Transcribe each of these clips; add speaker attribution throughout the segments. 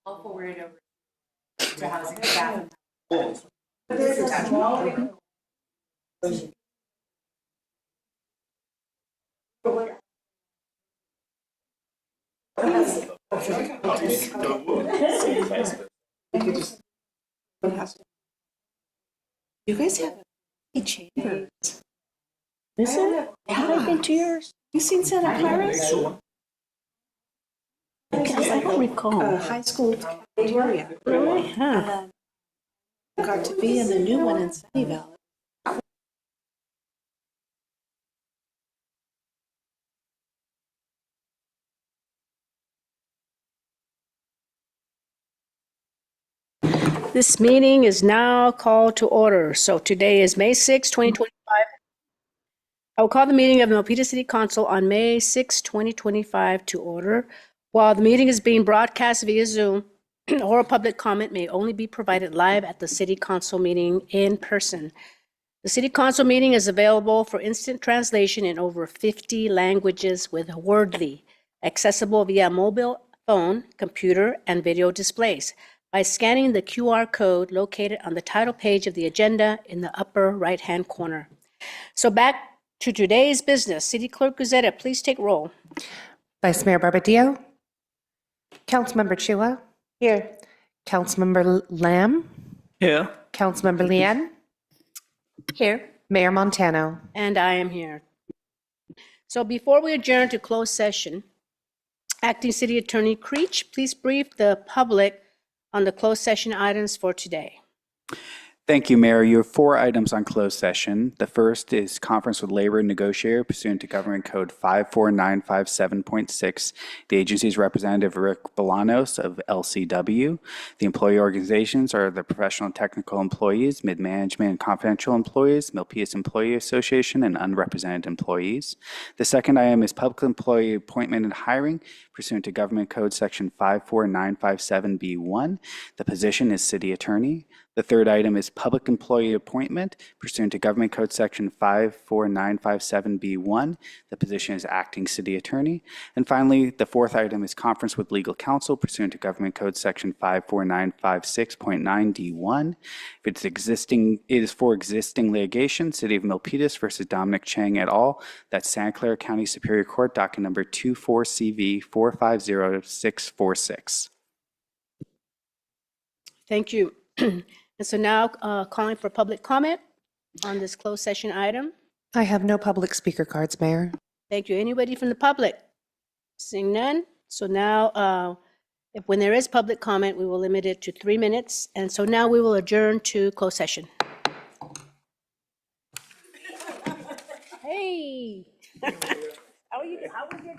Speaker 1: I'll forward it over to housing staff.
Speaker 2: You guys have chambers. Is it? Have I been to yours? You seen Santa Clara's? Because I don't recall. High school cafeteria. Really? Huh. Got to be in the new one in Sunnyvale.
Speaker 3: This meeting is now called to order. So today is May 6, 2025. I will call the meeting of the Milpitas City Council on May 6, 2025 to order. While the meeting is being broadcast via Zoom, oral public comment may only be provided live at the City Council meeting in person. The City Council meeting is available for instant translation in over 50 languages with Wordly, accessible via mobile phone, computer, and video displays by scanning the QR code located on the title page of the agenda in the upper right-hand corner. So back to today's business. City Clerk Guzetta, please take roll.
Speaker 4: Vice Mayor Barbadillo. Councilmember Chua. Here. Councilmember Lamb.
Speaker 5: Here.
Speaker 4: Councilmember Leanne.
Speaker 3: Here.
Speaker 4: Mayor Montano.
Speaker 3: And I am here. So before we adjourn to closed session, Acting City Attorney Creech, please brief the public on the closed session items for today.
Speaker 5: Thank you, Mayor. You have 4 items on closed session. The first is conference with labor negotiator pursuant to Government Code 54957.6. The agency's representative, Rick Bolanos of LCW. The employee organizations are the professional and technical employees, mid-management and confidential employees, Milpitas Employee Association, and unrepresented employees. The second item is public employee appointment and hiring pursuant to Government Code Section 54957B1. The position is city attorney. The third item is public employee appointment pursuant to Government Code Section 54957B1. The position is acting city attorney. And finally, the fourth item is conference with legal counsel pursuant to Government Code Section 54956.9D1. If it is for existing litigation, City of Milpitas versus Dominic Chang et al. That's Santa Clara County Superior Court, docket number 24CV 450646.
Speaker 3: Thank you. And so now calling for public comment on this closed session item.
Speaker 4: I have no public speaker cards, Mayor.
Speaker 3: Thank you. Anybody from the public? Seeing none. So now, when there is public comment, we will limit it to 3 minutes. And so now we will adjourn to closed session. Hey. How are you? How was your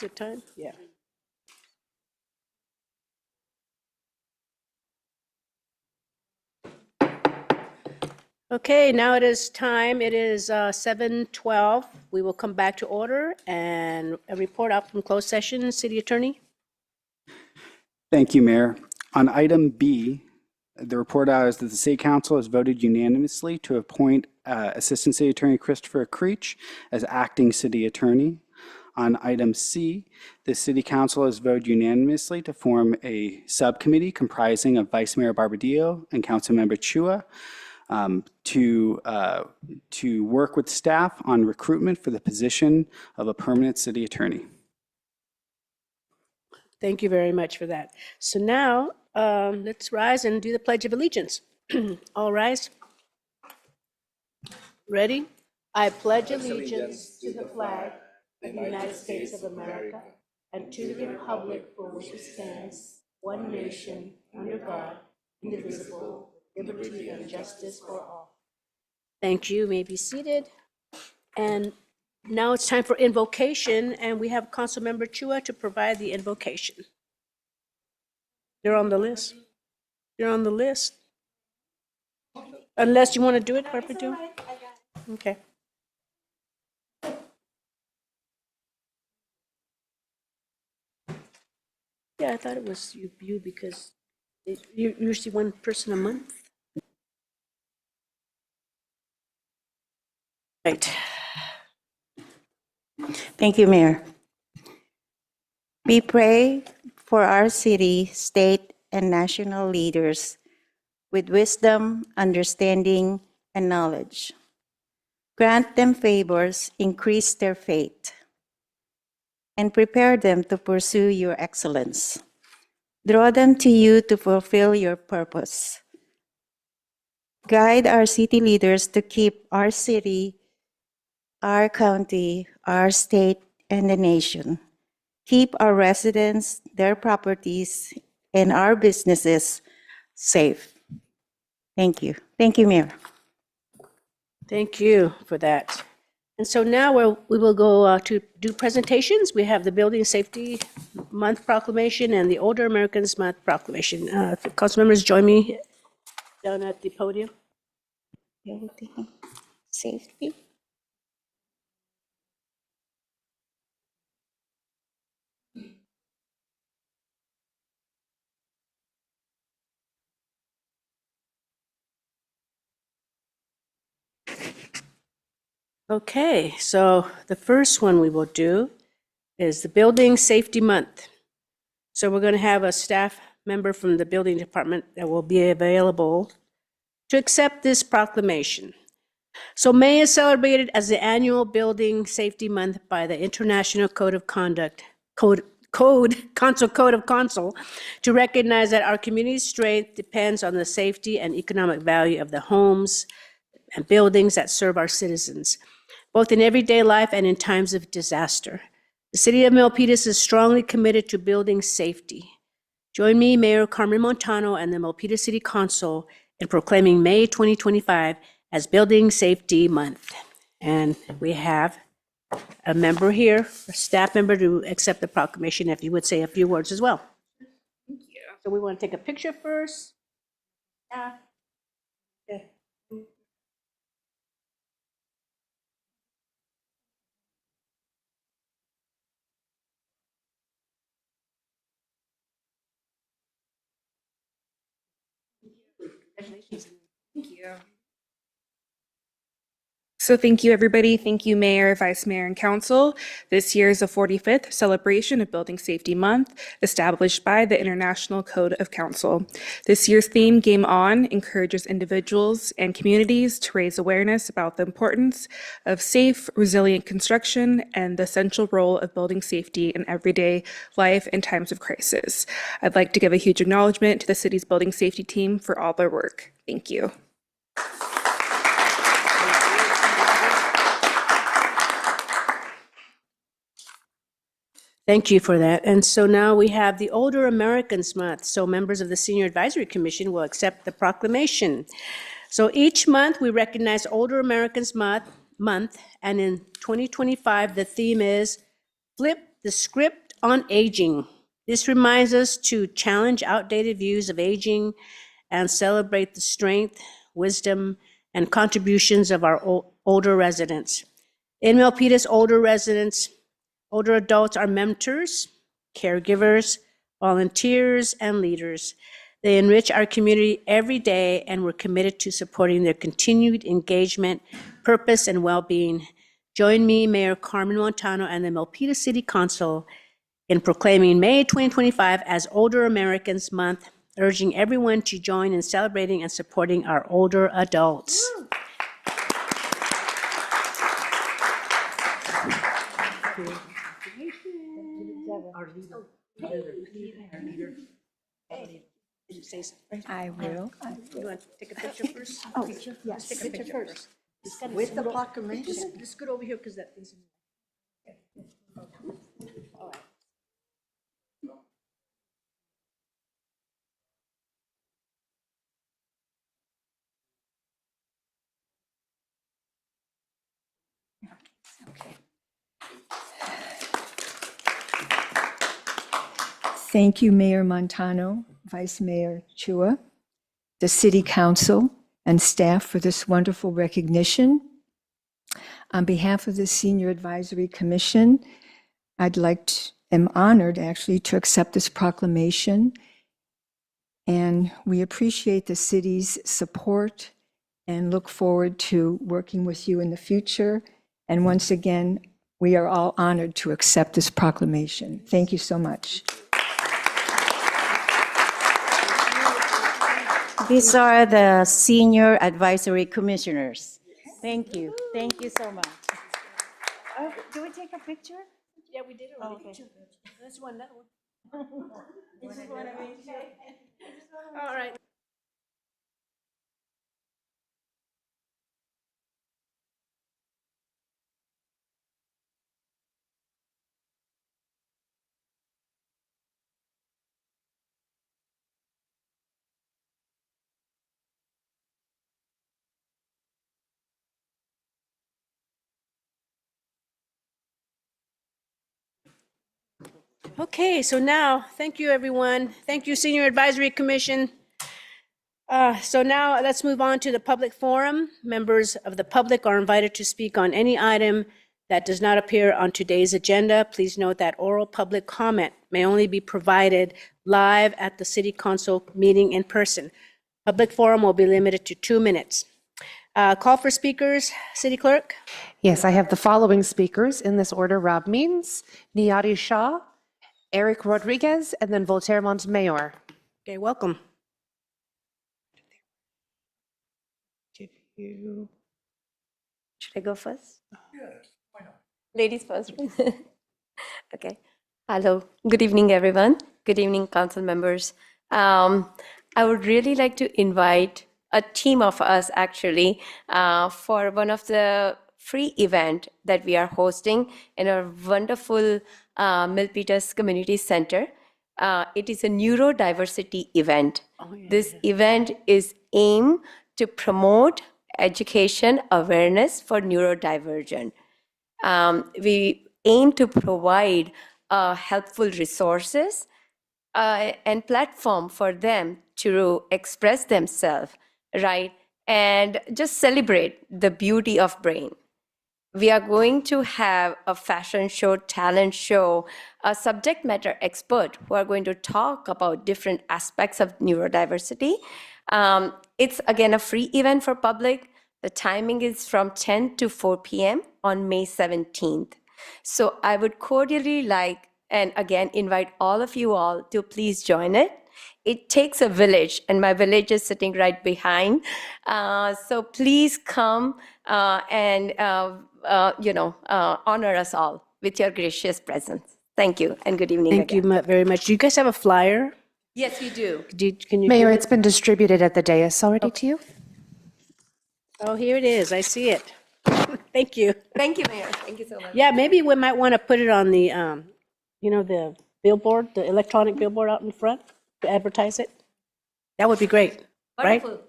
Speaker 3: Is it time? Yeah. Okay, now it is time. It is 7:12. We will come back to order and a report out from closed session. City Attorney?
Speaker 5: Thank you, Mayor. On item B, the report out is that the City Council has voted unanimously to appoint Assistant City Attorney Christopher Creech as acting City Attorney. On item C, the City Council has voted unanimously to form a subcommittee comprising of Vice Mayor Barbadillo and Councilmember Chua to work with staff on recruitment for the position of a permanent city attorney.
Speaker 3: Thank you very much for that. So now, let's rise and do the Pledge of Allegiance. All rise. Ready? I pledge allegiance to the flag of the United States of America and to the republic for which it stands, one nation, under God, indivisible, with liberty and justice for all. Thank you. You may be seated. And now it's time for invocation, and we have Councilmember Chua to provide the invocation. You're on the list. You're on the list. Unless you want to do it, Barbara. Okay. Yeah, I thought it was you because you're usually one person a month. Right.
Speaker 6: Thank you, Mayor. We pray for our city, state, and national leaders with wisdom, understanding, and knowledge. Grant them favors, increase their faith, and prepare them to pursue your excellence. Draw them to you to fulfill your purpose. Guide our city leaders to keep our city, our county, our state, and the nation. Keep our residents, their properties, and our businesses safe. Thank you. Thank you, Mayor.
Speaker 3: Thank you for that. And so now we will go to do presentations. We have the Building Safety Month proclamation and the Older Americans Month proclamation. Council members, join me down at the podium.
Speaker 6: Building safety.
Speaker 3: Okay, so the first one we will do is the Building Safety Month. So we're going to have a staff member from the building department that will be available to accept this proclamation. So May is celebrated as the annual Building Safety Month by the International Code of Conduct, Council to recognize that our community's strength depends on the safety and economic value of the homes and buildings that serve our citizens, both in everyday life and in times of disaster. The city of Milpitas is strongly committed to building safety. Join me, Mayor Carmen Montano, and the Milpitas City Council in proclaiming May 2025 as Building Safety Month. And we have a member here, a staff member, to accept the proclamation, if you would say a few words as well. Thank you. So we want to take a picture first. Yeah. Okay. Congratulations.
Speaker 7: Thank you. So thank you, everybody. Thank you, Mayor, Vice Mayor, and Council. This year is the 45th celebration of Building Safety Month, established by the International Code of Council. This year's theme, Game On, encourages individuals and communities to raise awareness about the importance of safe, resilient construction and the essential role of building safety in everyday life in times of crisis. I'd like to give a huge acknowledgement to the city's building safety team for all their work. Thank you.
Speaker 3: Thank you for that. And so now we have the Older Americans Month. So members of the Senior Advisory Commission will accept the proclamation. So each month we recognize Older Americans Month, and in 2025 the theme is Flip the script on aging. This reminds us to challenge outdated views of aging and celebrate the strength, wisdom, and contributions of our older residents. In Milpitas, older adults are mentors, caregivers, volunteers, and leaders. They enrich our community every day, and we're committed to supporting their continued engagement, purpose, and well-being. Join me, Mayor Carmen Montano, and the Milpitas City Council in proclaiming May 2025 as Older Americans Month, urging everyone to join in celebrating and supporting our older adults.
Speaker 2: I will.
Speaker 3: You want to take a picture first?
Speaker 2: Oh, yes.
Speaker 3: Take a picture first.
Speaker 2: With the proclamation.
Speaker 3: Just scoot over here because that is.
Speaker 8: Thank you, Mayor Montano, Vice Mayor Chua, the City Council, and staff for this wonderful recognition. On behalf of the Senior Advisory Commission, am honored actually to accept this proclamation. And we appreciate the city's support and look forward to working with you in the future. And once again, we are all honored to accept this proclamation. Thank you so much.
Speaker 6: These are the Senior Advisory Commissioners. Thank you. Thank you so much.
Speaker 2: Do we take a picture?
Speaker 3: Yeah, we did already. This one, that one. All right. Okay, so now, thank you, everyone. Thank you, Senior Advisory Commission. So now let's move on to the public forum. Members of the public are invited to speak on any item that does not appear on today's agenda. Please note that oral public comment may only be provided live at the City Council meeting in person. Public forum will be limited to 2 minutes. Call for speakers, City Clerk.
Speaker 4: Yes, I have the following speakers in this order: Rob Means, Niyati Shah, Eric Rodriguez, and then Voltaire Montemayor.
Speaker 3: Okay, welcome.
Speaker 4: Give you.
Speaker 9: Should I go first? Yes, why not? Ladies first. Okay. Hello. Good evening, everyone. Good evening, council members. I would really like to invite a team of us actually for one of the free event that we are hosting in our wonderful Milpitas Community Center. It is a neurodiversity event. This event is aimed to promote education awareness for neurodivergent. We aim to provide helpful resources and platform for them to express themselves, right? And just celebrate the beauty of brain. We are going to have a fashion show, talent show, a subject matter expert who are going to talk about different aspects of neurodiversity. It's again a free event for public. The timing is from 10 to 4 p.m. on May 17th. So I would cordially like, and again, invite all of you all to please join it. It takes a village, and my village is sitting right behind. So please come and honor us all with your gracious presence. Thank you, and good evening
Speaker 3: Thank
Speaker 9: again.
Speaker 3: you very much. Do you guys have a flyer?
Speaker 9: Yes, we do.
Speaker 3: Can you?
Speaker 4: Mayor, it's been distributed at the dais already to you.
Speaker 3: Oh, here it is. I see it. Thank you.
Speaker 9: Thank you, Mayor. Thank you so much.
Speaker 3: Yeah, maybe we might want to put it on the, the billboard, the electronic billboard out in front to advertise it. That would be great, right?
Speaker 9: Wonderful.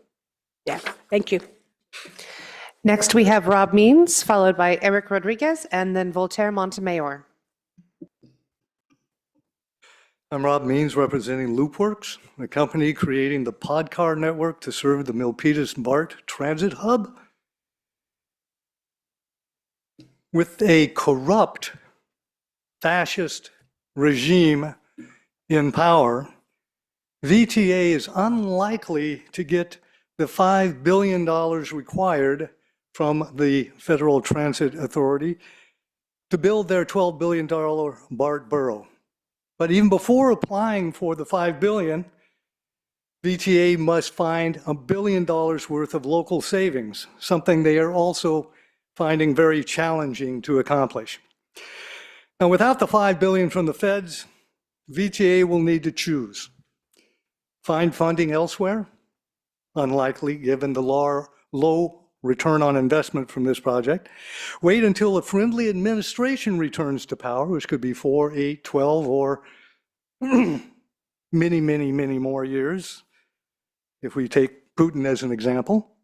Speaker 3: Yeah, thank you.
Speaker 4: Next, we have Rob Means, followed by Eric Rodriguez, and then Voltaire Montemayor.
Speaker 10: I'm Rob Means, representing Loopworks, the company creating the Podcar network to serve the Milpitas BART transit hub. With a corrupt fascist regime in power, VTA is unlikely to get the $5 billion required from the Federal Transit Authority to build their $12 billion BART borough. But even before applying for the $5 billion, VTA must find $1 billion worth of local savings, something they are also finding very challenging to accomplish. Now, without the $5 billion from the feds, VTA will need to choose. Find funding elsewhere? Unlikely, given the low return on investment from this project. Wait until a friendly administration returns to power, which could be 4, 8, 12, or many, many, many more years, if we take Putin as an example.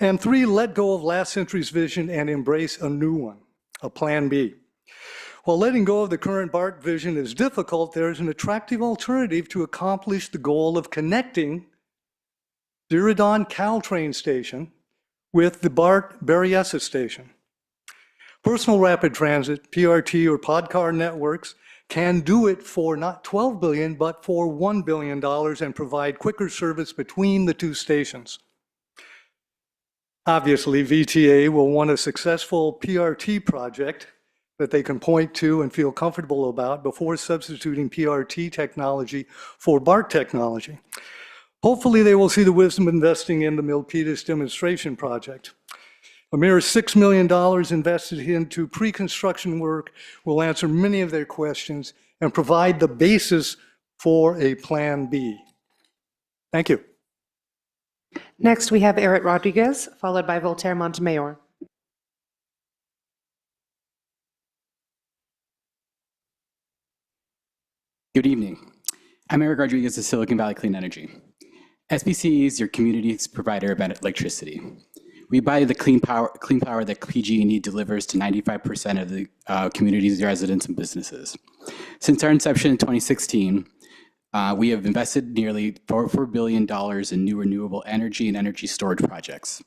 Speaker 10: And 3, let go of last century's vision and embrace a new one, a plan B. While letting go of the current BART vision is difficult, there is an attractive alternative to accomplish the goal of connecting Diridon Caltrain Station with the BART Berryessa Station. Personal rapid transit, PRT, or Podcar networks can do it for not $12 billion, but for $1 billion and provide quicker service between the two stations. Obviously, VTA will want a successful PRT project that they can point to and feel comfortable about before substituting PRT technology for BART technology. Hopefully, they will see the wisdom of investing in the Milpitas demonstration project. A mere $6 million invested into pre-construction work will answer many of their questions and provide the basis for a plan B. Thank you.
Speaker 4: Next, we have Eric Rodriguez, followed by Voltaire Montemayor.
Speaker 11: Good evening. I'm Eric Rodriguez of Silicon Valley Clean Energy. SBC is your community's provider of electricity. We buy the clean power that PG&E delivers to 95% of the community's residents and businesses. Since our inception in 2016, we have invested nearly $4 billion in new renewable energy and energy storage projects.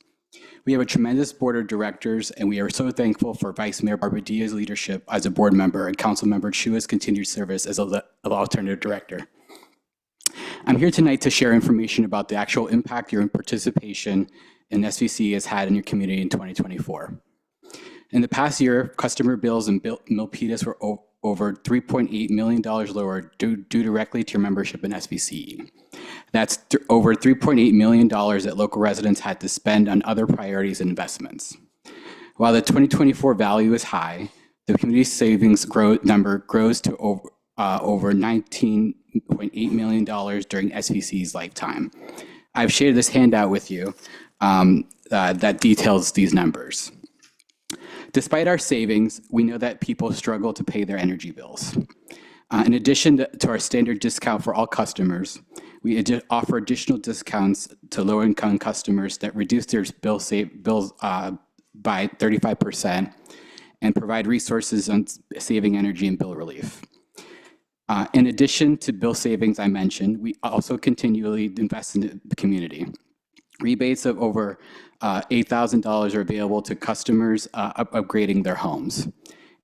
Speaker 11: We have a tremendous board of directors, and we are so thankful for Vice Mayor Barbadia's leadership as a board member and Council Member Chua's continued service as an alternative director. I'm here tonight to share information about the actual impact your participation in SVC has had in your community in 2024. In the past year, customer bills in Milpitas were over $3.8 million lower due directly to your membership in SVCE. That's over $3.8 million that local residents had to spend on other priorities and investments. While the 2024 value is high, the community savings number grows to over $19.8 million during SVC's lifetime. I've shared this handout with you that details these numbers. Despite our savings, we know that people struggle to pay their energy bills. In addition to our standard discount for all customers, we offer additional discounts to low-income customers that reduce their bills by 35% and provide resources on saving energy and bill relief. In addition to bill savings I mentioned, we also continually invest in the community. Rebates of over $8,000 are available to customers upgrading their homes.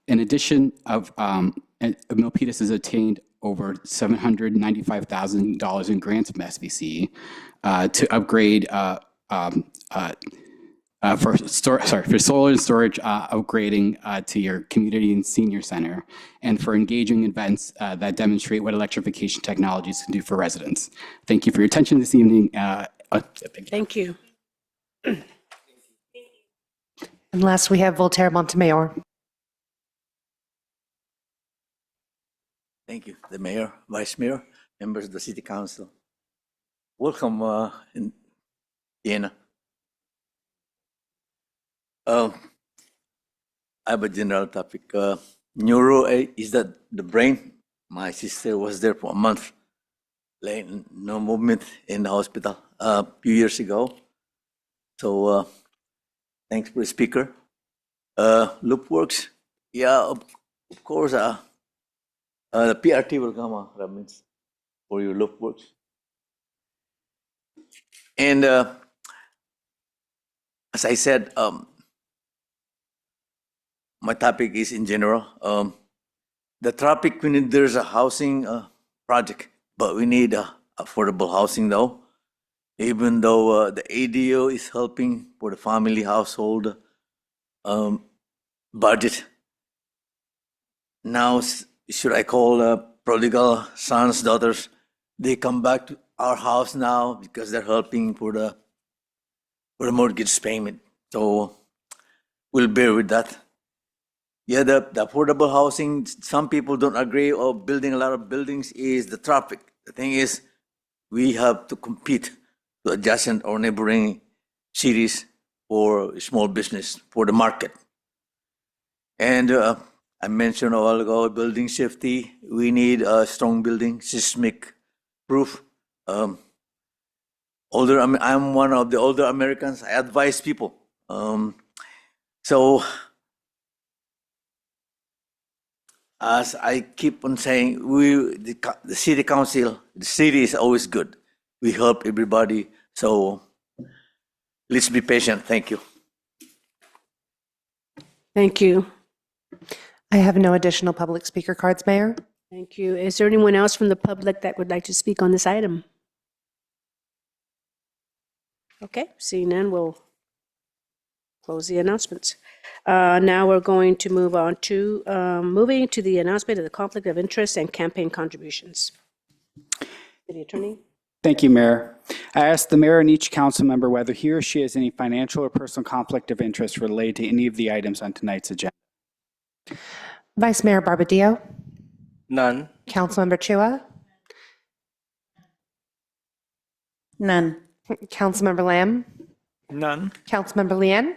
Speaker 11: In addition, Milpitas has attained over $795,000 in grants from SVC to upgrade for solar and storage upgrading to your community and senior center, and for engaging events that demonstrate what electrification technologies can do for residents. Thank you for your attention this evening.
Speaker 3: Thank you.
Speaker 4: And last, we have Voltaire Montemayor.
Speaker 12: Thank you, the mayor, vice mayor, members of the city council. Welcome in Vienna. I have a general topic. Neuro is that the brain. My sister was there for a month, like no movement in the hospital a few years ago. So thanks for the speaker. Loopworks, yeah, of course. The PRT will come, that means for your love works. And as I said, my topic is in general. The topic, we need, there's a housing project, but we need affordable housing though. Even though the ADO is helping for the family household budget. Now, should I call prodigal sons, daughters? They come back to our house now because they're helping for the mortgage payment. So we'll bear with that. Yeah, the affordable housing, some people don't agree, or building a lot of buildings is the traffic. The thing is, we have to compete to adjacent or neighboring cities for small business, for the market. And I mentioned a while ago, building safety. We need a strong building, seismic proof. I'm one of the older Americans. I advise people. So as I keep on saying, the city council, the city is always good. We help everybody. So let's be patient. Thank you.
Speaker 3: Thank you.
Speaker 4: I have no additional public speaker cards, Mayor.
Speaker 3: Thank you. Is there anyone else from the public that would like to speak on this item? Okay, seeing none, we'll close the announcements. Now we're going to move on to moving to the announcement of the conflict of interest and campaign contributions. City Attorney.
Speaker 5: Thank you, Mayor. I asked the mayor and each council member whether he or she has any financial or personal conflict of interest related to any of the items on tonight's agenda.
Speaker 4: Vice Mayor Barbadillo.
Speaker 13: None.
Speaker 4: Councilmember Chua.
Speaker 6: None.
Speaker 4: Councilmember Lamb.
Speaker 13: None.
Speaker 4: Councilmember Lien.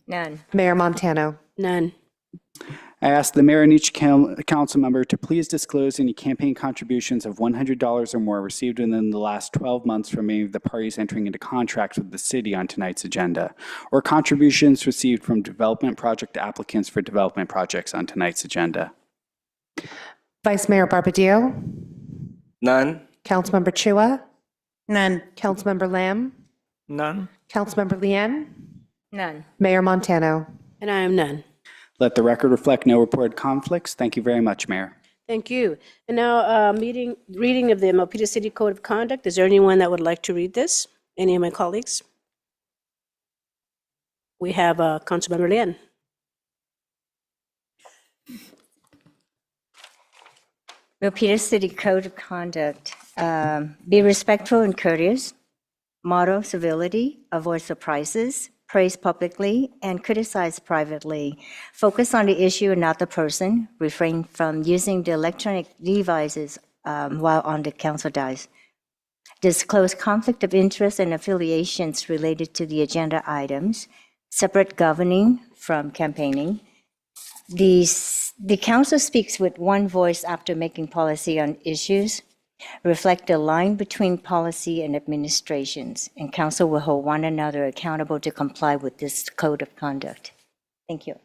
Speaker 6: None.
Speaker 4: Mayor Montano.
Speaker 3: None.
Speaker 5: I asked the mayor and each council member to please disclose any campaign contributions of $100 or more received within the last 12 months from any of the parties entering into contracts with the city on tonight's agenda, or contributions received from development project applicants for development projects on tonight's agenda.
Speaker 4: Vice Mayor Barbadillo.
Speaker 13: None.
Speaker 4: Councilmember Chua.
Speaker 6: None.
Speaker 4: Councilmember Lamb.
Speaker 13: None.
Speaker 4: Councilmember Lien.
Speaker 6: None.
Speaker 4: Mayor Montano.
Speaker 3: And I am none.
Speaker 5: Let the record reflect no reported conflicts. Thank you very much, Mayor.
Speaker 3: Thank you. And now, reading of the Milpitas City Code of Conduct. Is there anyone that would like to read this? Any of my colleagues? We have Councilmember Lien.
Speaker 6: Milpitas City Code of Conduct. Be respectful and courteous. Motto, civility. Avoid surprises. Praise publicly and criticize privately. Focus on the issue and not the person. Refrain from using the electronic devices while on the council dais. Disclose conflict of interest and affiliations related to the agenda items. Separate governing from campaigning. The council speaks with one voice after making policy on issues. Reflect the line between policy and administrations, and council will hold one another accountable to comply with this code of conduct. Thank you.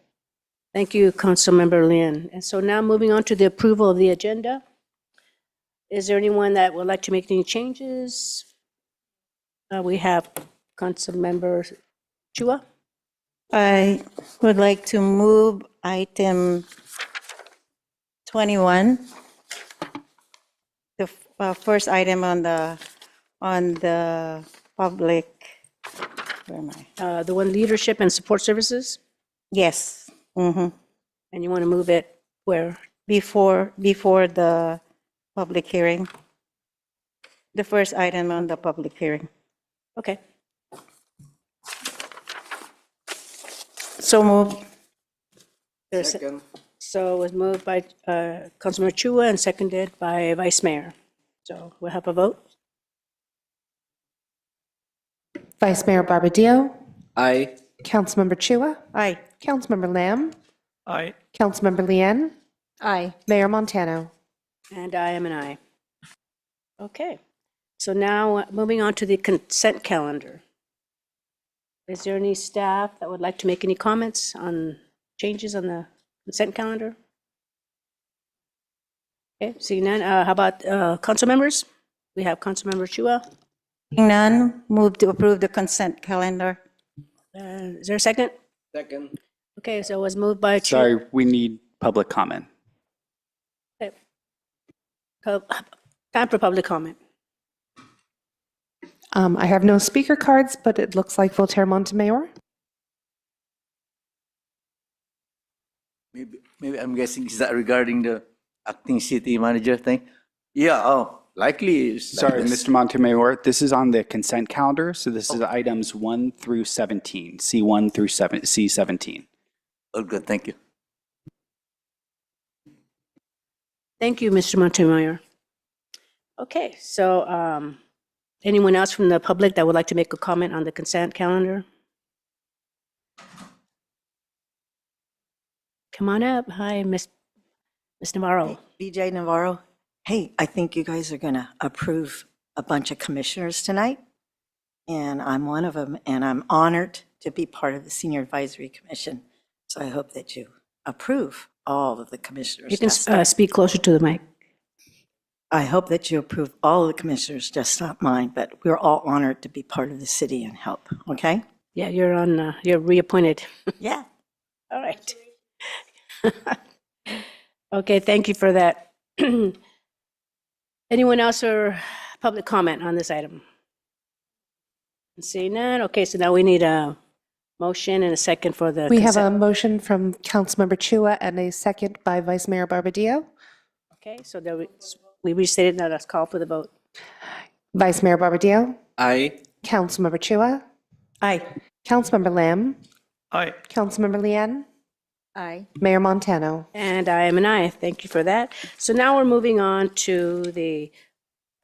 Speaker 3: Thank you, Councilmember Lien. And so now moving on to the approval of the agenda. Is there anyone that would like to make any changes? We have Councilmember Chua.
Speaker 6: I would like to move item 21, the first item on the public, where am I?
Speaker 3: The one leadership and support services,
Speaker 6: Yes. Mhm.
Speaker 3: and you want to move it where?
Speaker 6: Before the public hearing. The first item on the public hearing.
Speaker 3: Okay.
Speaker 6: So moved.
Speaker 13: Second.
Speaker 3: So it was moved by Councilmember Chua and seconded by Vice Mayor. So we'll have a vote.
Speaker 4: Vice Mayor Barbadillo.
Speaker 13: Aye.
Speaker 4: Councilmember Chua.
Speaker 6: Aye.
Speaker 4: Councilmember Lamb.
Speaker 13: Aye.
Speaker 4: Councilmember Lien.
Speaker 6: Aye.
Speaker 4: Mayor Montano.
Speaker 3: And I am an aye. Okay. So now moving on to the consent calendar. Is there any staff that would like to make any comments on changes on the consent calendar? Okay, seeing none, how about council members? We have Councilmember Chua.
Speaker 6: Seeing none, move to approve the consent calendar.
Speaker 3: Is there a second?
Speaker 13: Second.
Speaker 3: Okay, so it was moved by Chua.
Speaker 5: Sorry, we need public comment.
Speaker 3: Okay. Time for public comment.
Speaker 4: I have no speaker cards, but it looks like Voltaire Montemayor.
Speaker 12: Maybe I'm guessing, is that regarding the acting city manager thing? Yeah, likely. It's like
Speaker 5: Sorry,
Speaker 12: this.
Speaker 5: Mr. Montemayor, this is on the consent calendar, so this is items 1 through 17, C1 through C17.
Speaker 12: Oh, good, thank you.
Speaker 3: Thank you, Mr. Montemayor. Okay, so anyone else from the public that would like to make a comment on the consent calendar? Come on up. Hi, Miss Navarro.
Speaker 2: BJ Navarro. Hey, I think you guys are going to approve a bunch of commissioners tonight, and I'm one of them, and I'm honored to be part of the Senior Advisory Commission. So I hope that you approve all of the commissioners.
Speaker 3: You can
Speaker 2: just not-
Speaker 3: speak closer to the mic.
Speaker 2: I hope that you approve all of the commissioners, just not mine, but we're all honored to be part of the city and help, okay?
Speaker 3: Yeah, you're reappointed.
Speaker 2: Yeah.
Speaker 3: All right. Okay, thank you for that. Anyone else for public comment on this item? Seeing none, okay, so now we need a motion and a second for the
Speaker 4: We have a
Speaker 3: consent.
Speaker 4: motion from Councilmember Chua and a second by Vice Mayor Barbadillo.
Speaker 3: Okay, so we restated, now let's call for the vote.
Speaker 4: Vice Mayor Barbadillo,
Speaker 13: Aye.
Speaker 4: Councilmember Chua,
Speaker 2: Aye.
Speaker 4: Councilmember Lam,
Speaker 13: Aye.
Speaker 4: Councilmember Lian,
Speaker 6: Aye.
Speaker 4: Mayor Montano.
Speaker 3: And I am an aye. Thank you for that. So now we're moving on to the,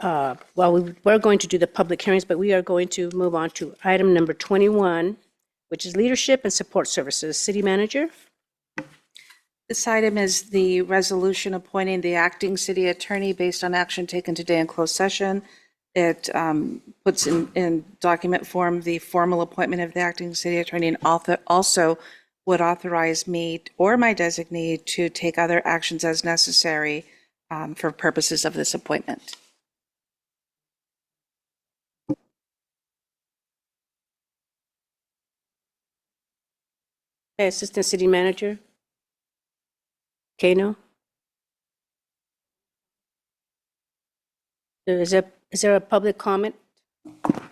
Speaker 3: we're going to do the public hearings, but we are going to move on to item number 21, which is leadership and support services. City manager?
Speaker 14: This item is the resolution appointing the acting city attorney based on action taken today in closed session. It puts in document form the formal appointment of the acting city attorney and also would authorize me or my designee to take other actions as necessary for purposes of this appointment.
Speaker 3: Okay, Assistant City Manager? Kano? Is there a public comment?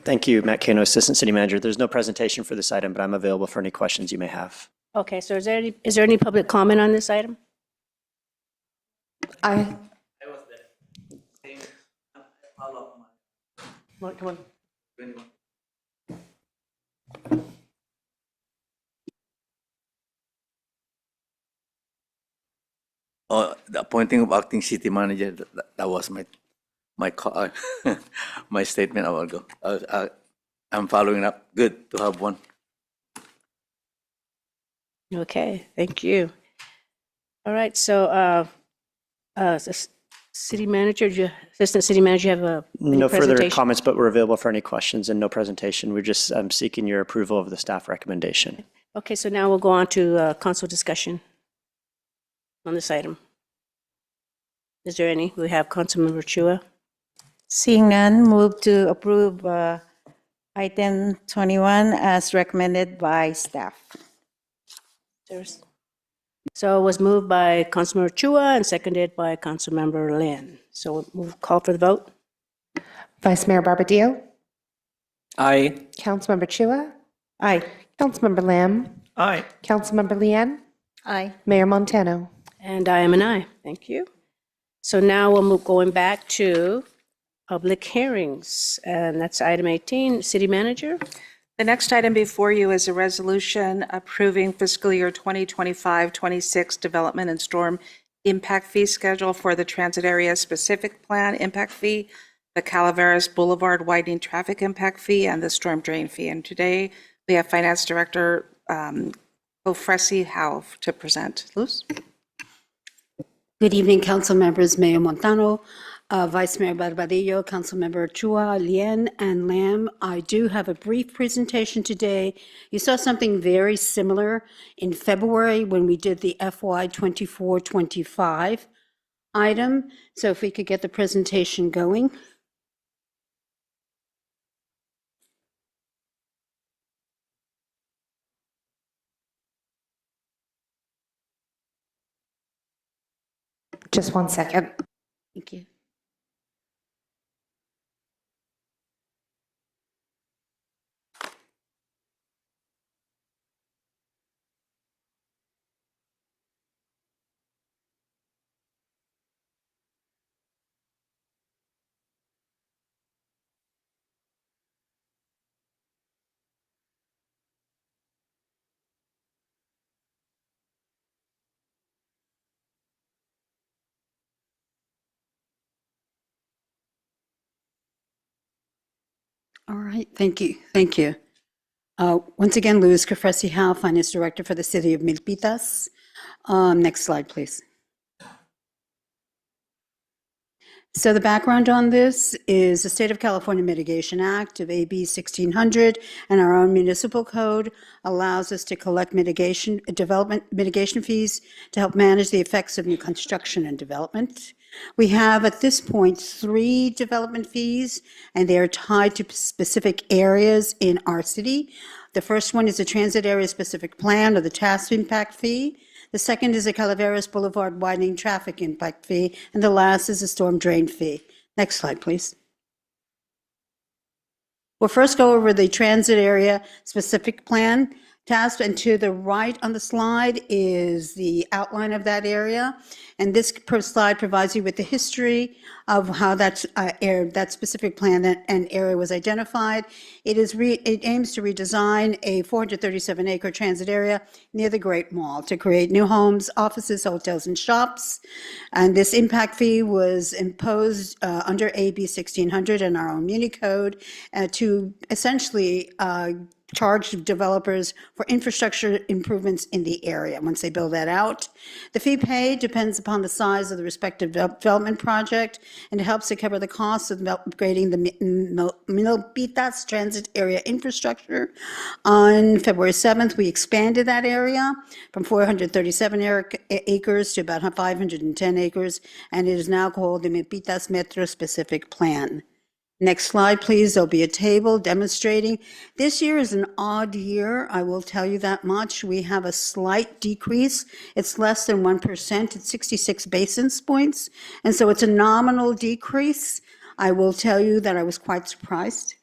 Speaker 15: Thank you, Matt Kano, Assistant City Manager. There's no presentation for this item, but I'm available for any questions you may have.
Speaker 3: Okay, so is there any public comment on this item?
Speaker 4: Aye.
Speaker 3: Come on.
Speaker 12: The appointing of acting city manager, that was my call, my statement a while ago. I'm following up. Good to have one.
Speaker 3: Okay, thank you. All right, so City Manager, Assistant City Manager, you have any
Speaker 15: No further
Speaker 3: presentation?
Speaker 15: comments, but we're available for any questions and no presentation. We're just seeking your approval of the staff recommendation.
Speaker 3: Okay, so now we'll go on to council discussion on this item. Is there any? We have Councilmember Chua.
Speaker 6: Seeing none, move to approve item 21 as recommended by staff.
Speaker 3: So it was moved by Councilmember Chua and seconded by Councilmember Lin. So we'll call for the vote.
Speaker 4: Vice Mayor Barbadillo,
Speaker 13: Aye.
Speaker 4: Councilmember Chua,
Speaker 6: Aye.
Speaker 4: Councilmember Lam,
Speaker 13: Aye.
Speaker 4: Councilmember Lian,
Speaker 6: Aye.
Speaker 4: Mayor Montano.
Speaker 3: And I am an aye. Thank you. So now we'll move going back to public hearings, and that's item 18. City Manager?
Speaker 14: The next item before you is a resolution approving fiscal year 2025-26 development and storm impact fee schedule for the transit area specific plan impact fee, the Calaveras Boulevard widening traffic impact fee, and the storm drain fee. And today we have Finance Director Ofresi Howe to present. Luz?
Speaker 16: Good evening, council members, Mayor Montano, Vice Mayor Barbadillo, Councilmember Chua, Lien, and Lam. I do have a brief presentation today. You saw something very similar in February when we did the FY 24-25 item. So if we could get the presentation going.
Speaker 4: Just 1 second.
Speaker 16: Thank you. All right, thank you, thank you. Once again, Louis Cafresi Howe, Finance Director for the City of Milpitas. Next slide, please. So the background on this is the State of California Mitigation Act of AB 1600 and our own municipal code allows us to collect development mitigation fees to help manage the effects of new construction and development. We have at this point 3 development fees, and they are tied to specific areas in our city. The first one is a transit area specific plan, or the TASP impact fee. The second is a Calaveras Boulevard widening traffic impact fee, and the last is a storm drain fee. Next slide, please. We'll first go over the transit area specific plan task, and to the right on the slide is the outline of that area. And this slide provides you with the history of how that specific plan and area was identified. It aims to redesign a 437-acre transit area near the Great Mall to create new homes, offices, hotels, and shops. And this impact fee was imposed under AB 1600 and our own Muni Code to essentially charge developers for infrastructure improvements in the area once they build that out. The fee paid depends upon the size of the respective development project, and it helps to cover the costs of upgrading the Milpitas transit area infrastructure. On February 7th, we expanded that area from 437 acres to about 510 acres, and it is now called the Milpitas Metro Specific Plan. Next slide, please. There'll be a table demonstrating. This year is an odd year, I will tell you that much. We have a slight decrease. It's less than 1%. It's 66 basis points. And so it's a nominal decrease. I will tell you that I was quite surprised.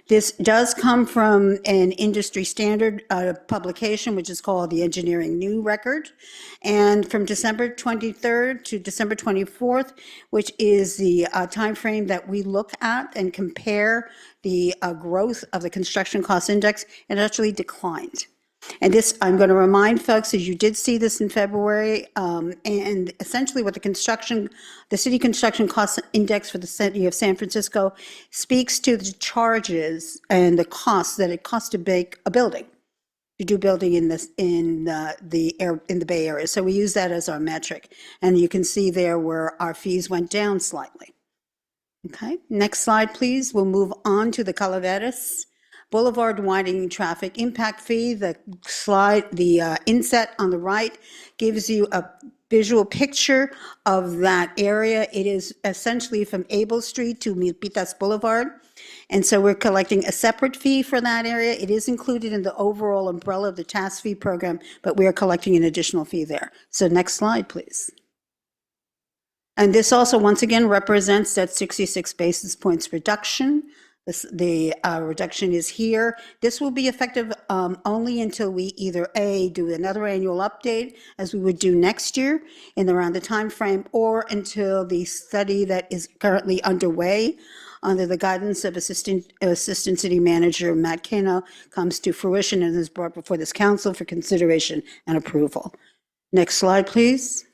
Speaker 16: This does come from an industry standard publication, which is called the Engineering New Record. And from December 23rd to December 24th, which is the timeframe that we look at and compare the growth of the construction cost index, it actually declined. And this, I'm going to remind folks, as you did see this in February, and essentially what the city construction cost index for the city of San Francisco speaks to the charges and the costs that it costs to make a building, to do building in the Bay Area. So we use that as our metric. And you can see there where our fees went down slightly. Okay, next slide, please. We'll move on to the Calaveras Boulevard widening traffic impact fee. The slide, the inset on the right gives you a visual picture of that area. It is essentially from Able Street to Milpitas Boulevard. And so we're collecting a separate fee for that area. It is included in the overall umbrella of the TASP fee program, but we are collecting an additional fee there. So next slide, please. And this also, once again, represents that 66 basis points reduction. The reduction is here. This will be effective only until we either A, do another annual update, as we would do next year in around the time frame, or until the study that is currently underway under the guidance of Assistant City Manager Matt Cano comes to fruition and is brought before this council for consideration and approval. Next slide, please.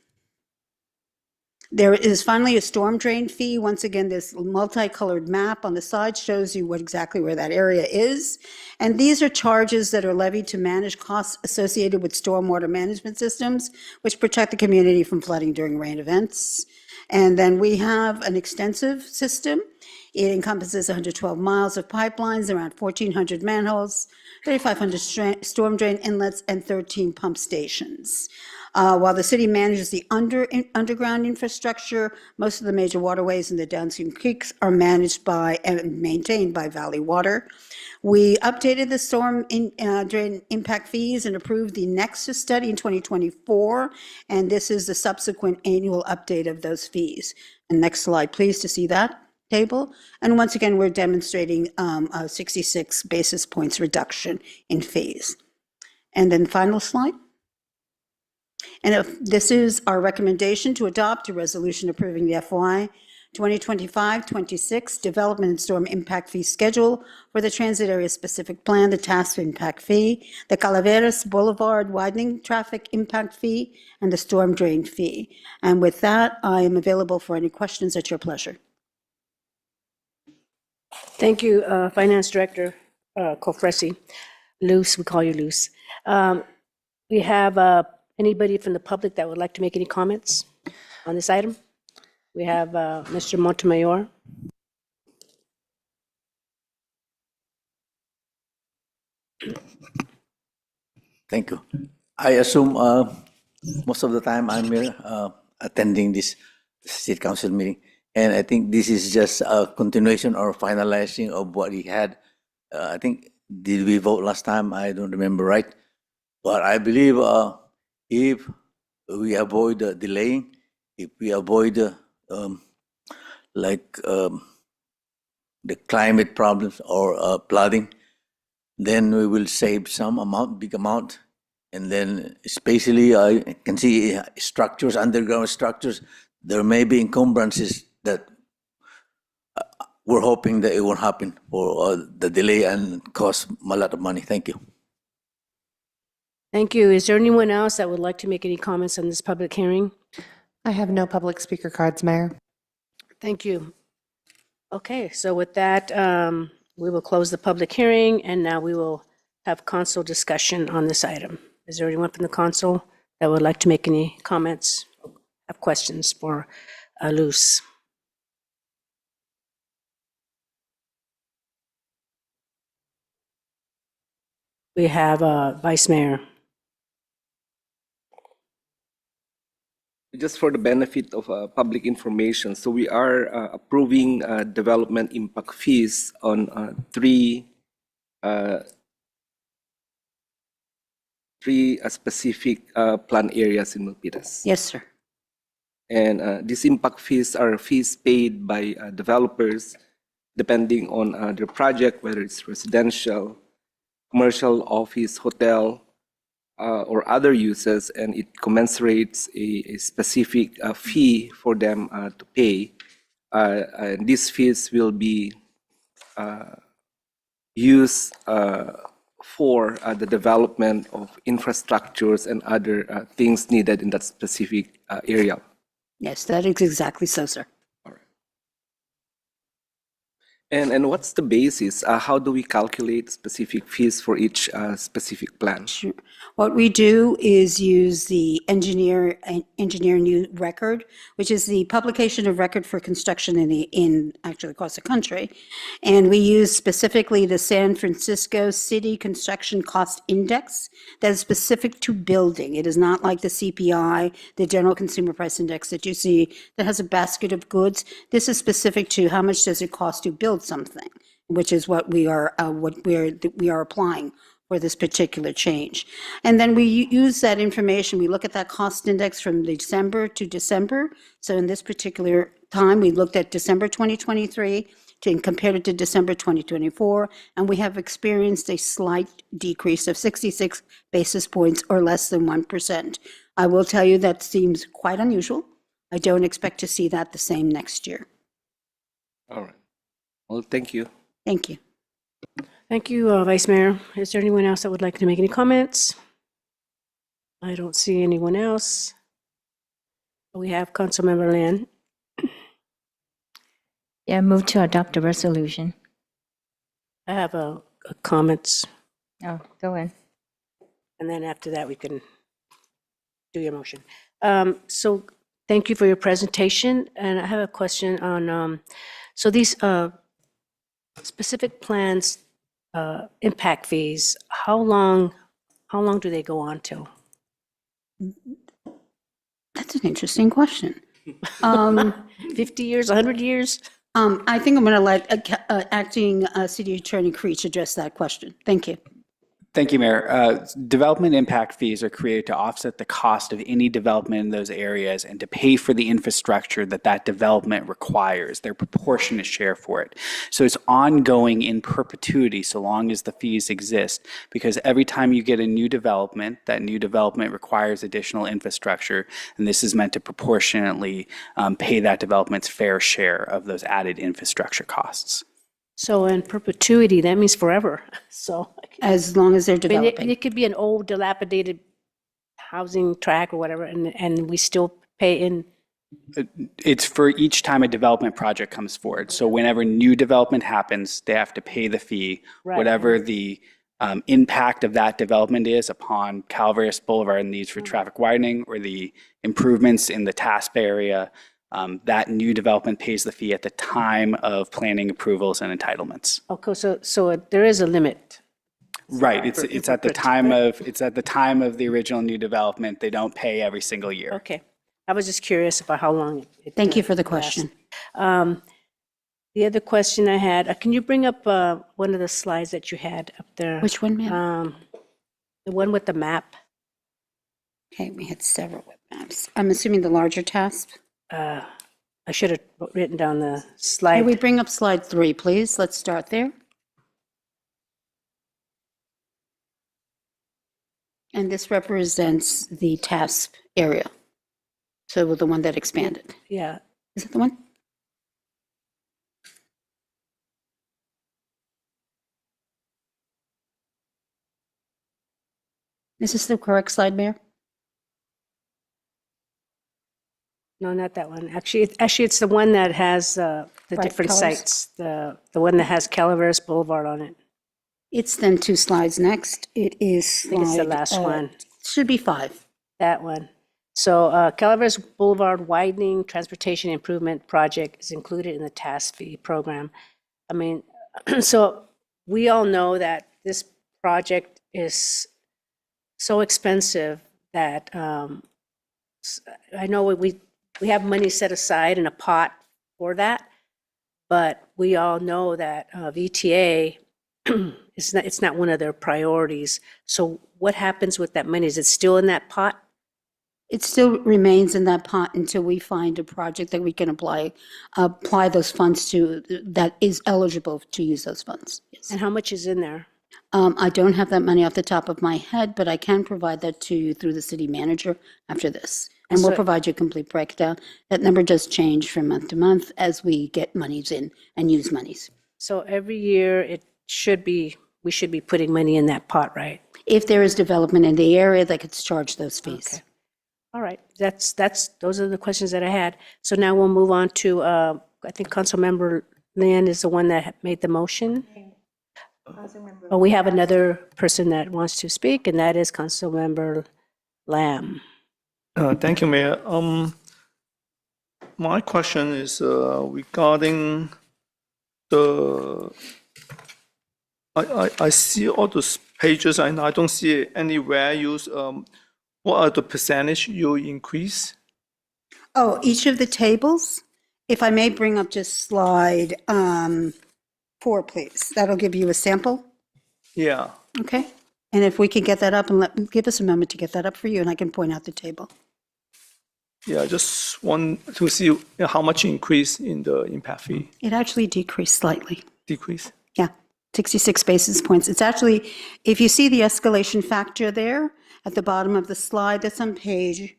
Speaker 16: There is finally a storm drain fee. Once again, this multicolored map on the side shows you exactly where that area is. And these are charges that are levied to manage costs associated with stormwater management systems, which protect the community from flooding during rain events. And then we have an extensive system. It encompasses 112 miles of pipelines, around 1,400 manholes, 3,500 storm drain inlets, and 13 pump stations. While the city manages the underground infrastructure, most of the major waterways and the downstream creeks are managed by and maintained by Valley Water. We updated the storm drain impact fees and approved the Nexus study in 2024, and this is the subsequent annual update of those fees. And next slide, please, to see that table. And once again, we're demonstrating a 66 basis points reduction in fees. And then final slide. And if this is our recommendation to adopt a resolution approving the FY 2025-26 Development and Storm Impact Fee Schedule for the Transit Area Specific Plan, the TASP Impact Fee, the Calaveras Boulevard Widening Traffic Impact Fee, and the Storm Drain Fee. And with that, I am available for any questions at your pleasure.
Speaker 3: Thank you, Finance Director Cofresi. Luce, we call you Luce. We have anybody from the public that would like to make any comments on this item? We have Mr. Montemayor.
Speaker 12: Thank you. I assume most of the time I'm here attending this city council meeting, and I think this is just a continuation or finalizing of what we had. I think, did we vote last time? I don't remember, right? But I believe if we avoid delaying, if we avoid the climate problems or flooding, then we will save some amount, big amount. And then especially I can see structures, underground structures, there may be encumbrances that we're hoping that it won't happen for the delay and cost a lot of money. Thank you.
Speaker 3: Thank you. Is there anyone else that would like to make any comments on this public hearing?
Speaker 4: I have no public speaker cards, Mayor.
Speaker 3: Thank you. Okay, so with that, we will close the public hearing, and now we will have council discussion on this item. Is there anyone from the council that would like to make any comments, have questions for Luz? We have Vice Mayor.
Speaker 13: Just for the benefit of public information, so we are approving development impact fees on three specific plan areas in Milpitas.
Speaker 16: Yes, sir.
Speaker 13: And these impact fees are fees paid by developers depending on their project, whether it's residential, commercial, office, hotel, or other uses, and it commensurates a specific fee for them to pay. And these fees will be used for the development of infrastructures and other things needed in that specific area.
Speaker 16: Yes, that is exactly so, sir.
Speaker 13: And what's the basis? How do we calculate specific fees for each specific plan?
Speaker 16: Sure. What we do is use the engineer new record, which is the publication of record for construction in actually across the country. And we use specifically the San Francisco City Construction Cost Index that is specific to building. It is not like the CPI, the General Consumer Price Index that you see that has a basket of goods. This is specific to how much does it cost to build something, which is what we are applying for this particular change. And then we use that information, we look at that cost index from December to December. So in this particular time, we looked at December 2023 and compared it to December 2024, and we have experienced a slight decrease of 66 basis points or less than 1%. I will tell you that seems quite unusual. I don't expect to see that the same next year.
Speaker 13: All right. Well, thank you.
Speaker 16: Thank you.
Speaker 3: Thank you, Vice Mayor. Is there anyone else that would like to make any comments? I don't see anyone else. We have Councilmember Lan.
Speaker 17: Yeah, move to adopt the resolution.
Speaker 3: I have comments.
Speaker 17: Oh, go ahead.
Speaker 3: And then after that, we can do your motion. So thank you for your presentation. And I have a question on, so these specific plans, impact fees, how long do they go on till?
Speaker 16: That's an interesting question.
Speaker 3: 50 years, 100 years?
Speaker 16: I think I'm going to let Acting City Attorney Creech address that question. Thank you.
Speaker 5: Thank you, Mayor. Development impact fees are created to offset the cost of any development in those areas and to pay for the infrastructure that that development requires, their proportionate share for it. So it's ongoing in perpetuity so long as the fees exist, because every time you get a new development, that new development requires additional infrastructure, and this is meant to proportionately pay that development's fair share of those added infrastructure costs.
Speaker 3: So in perpetuity, that means forever. So
Speaker 16: As long as they're
Speaker 3: I mean,
Speaker 16: developing.
Speaker 3: it could be an old dilapidated housing tract or whatever, and we still pay in.
Speaker 5: It's for each time a development project comes forward. So whenever new development happens, they have to pay the fee,
Speaker 3: Right.
Speaker 5: whatever the impact of that development is upon Calaveras Boulevard needs for traffic widening or the improvements in the TASP area. That new development pays the fee at the time of planning approvals and entitlements.
Speaker 3: Okay, so there is a limit.
Speaker 5: Right, it's at the time of the original new development. They don't pay every single year.
Speaker 3: Okay, I was just curious about how long it.
Speaker 16: Thank you for the
Speaker 3: lasts.
Speaker 16: question.
Speaker 3: The other question I had, can you bring up one of the slides that you had up there?
Speaker 16: Which one, ma'am?
Speaker 3: The one with the map.
Speaker 16: Okay, we had several web maps. I'm assuming the larger task.
Speaker 3: I should have written down the
Speaker 16: Can
Speaker 3: slide.
Speaker 16: we bring up slide 3, please? Let's start there. And this represents the TASP area. So the one that expanded.
Speaker 3: Yeah.
Speaker 16: Is it the one? Is this the correct slide, Mayor?
Speaker 3: No, not that one. Actually, it's the one that has the
Speaker 16: Bright
Speaker 3: different
Speaker 16: colors?
Speaker 3: sites. The one that has Calaveras Boulevard on it.
Speaker 16: It's then 2 slides next. It is
Speaker 3: I think it's the
Speaker 16: slide,
Speaker 3: last one.
Speaker 16: Should be 5.
Speaker 3: That one. So Calaveras Boulevard Widening Transportation Improvement Project is included in the TASP fee program. I mean, so we all know that this project is so expensive that I know we have money set aside in a pot for that, but we all know that VTA it's not one of their priorities. So what happens with that money? Is it still in that pot?
Speaker 16: It still remains in that pot until we find a project that we can apply those funds to, that is eligible to use those funds. Yes.
Speaker 3: And how much is in there?
Speaker 16: I don't have that money off the top of my head, but I can provide that to you through the city manager after this. And we'll
Speaker 3: So-
Speaker 16: provide you a complete breakdown. That number does change from month to month as we get monies in and use monies.
Speaker 3: So every year we should be putting money in that pot, right?
Speaker 16: If there is development in the area that could charge those fees.
Speaker 3: Okay. All right, those are the questions that I had. So now we'll move on to, I think Councilmember Lynn is the one that made the motion. Oh, we have another person that wants to speak, and that is Councilmember Lamb.
Speaker 18: Thank you, Mayor. My question is regarding the, I see all those pages and I don't see any values. What are the percentage you increase?
Speaker 16: Oh, each of the tables? If I may bring up just slide 4, please. That'll give you a sample,
Speaker 18: Yeah.
Speaker 16: okay? And if we could get that up and give us a moment to get that up for you, and I can point out the table.
Speaker 18: Yeah, I just want to see how much increase in the impact fee.
Speaker 16: It actually decreased slightly.
Speaker 18: Decrease.
Speaker 16: Yeah, 66 basis points. It's actually, if you see the escalation factor there at the bottom of the slide, that's on page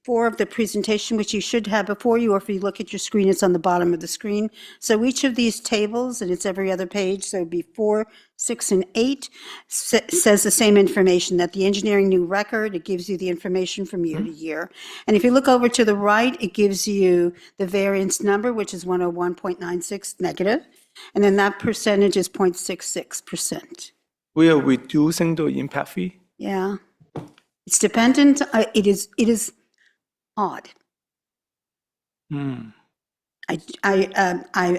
Speaker 16: 4 of the presentation, which you should have before you, or if you look at your screen, it's on the bottom of the screen. So each of these tables, and it's every other page, so it'd be 4, 6, and 8, says the same information, that the engineering new record, it gives you the information from year to year. And if you look over to the right, it gives you the variance number, which is 101.96 negative, and then that percentage is 0.66%.
Speaker 18: We are reducing the impact fee.
Speaker 16: Yeah. It's dependent, it is odd. I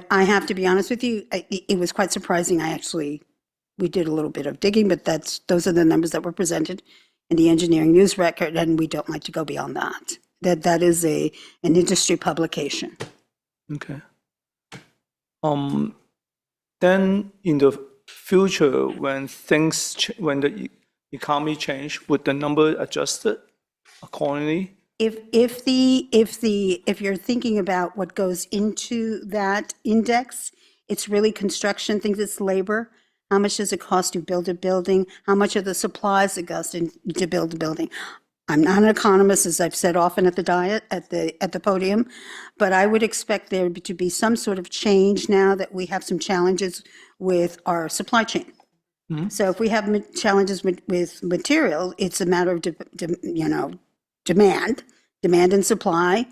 Speaker 16: have to be honest with you, it was quite surprising. We did a little bit of digging, but those are the numbers that were presented in the engineering news record, and we don't like to go beyond that. That is an industry publication.
Speaker 18: Okay. Then in the future, when when the economy change, would the number adjusted accordingly?
Speaker 16: If you're thinking about what goes into that index, it's really construction, things, it's labor. How much does it cost to build a building? How much are the supplies that goes to build a building? I'm not an economist, as I've said often at the podium, but I would expect there to be some sort of change now that we have some challenges with our supply chain. So if we have challenges with material, it's a matter of demand and supply.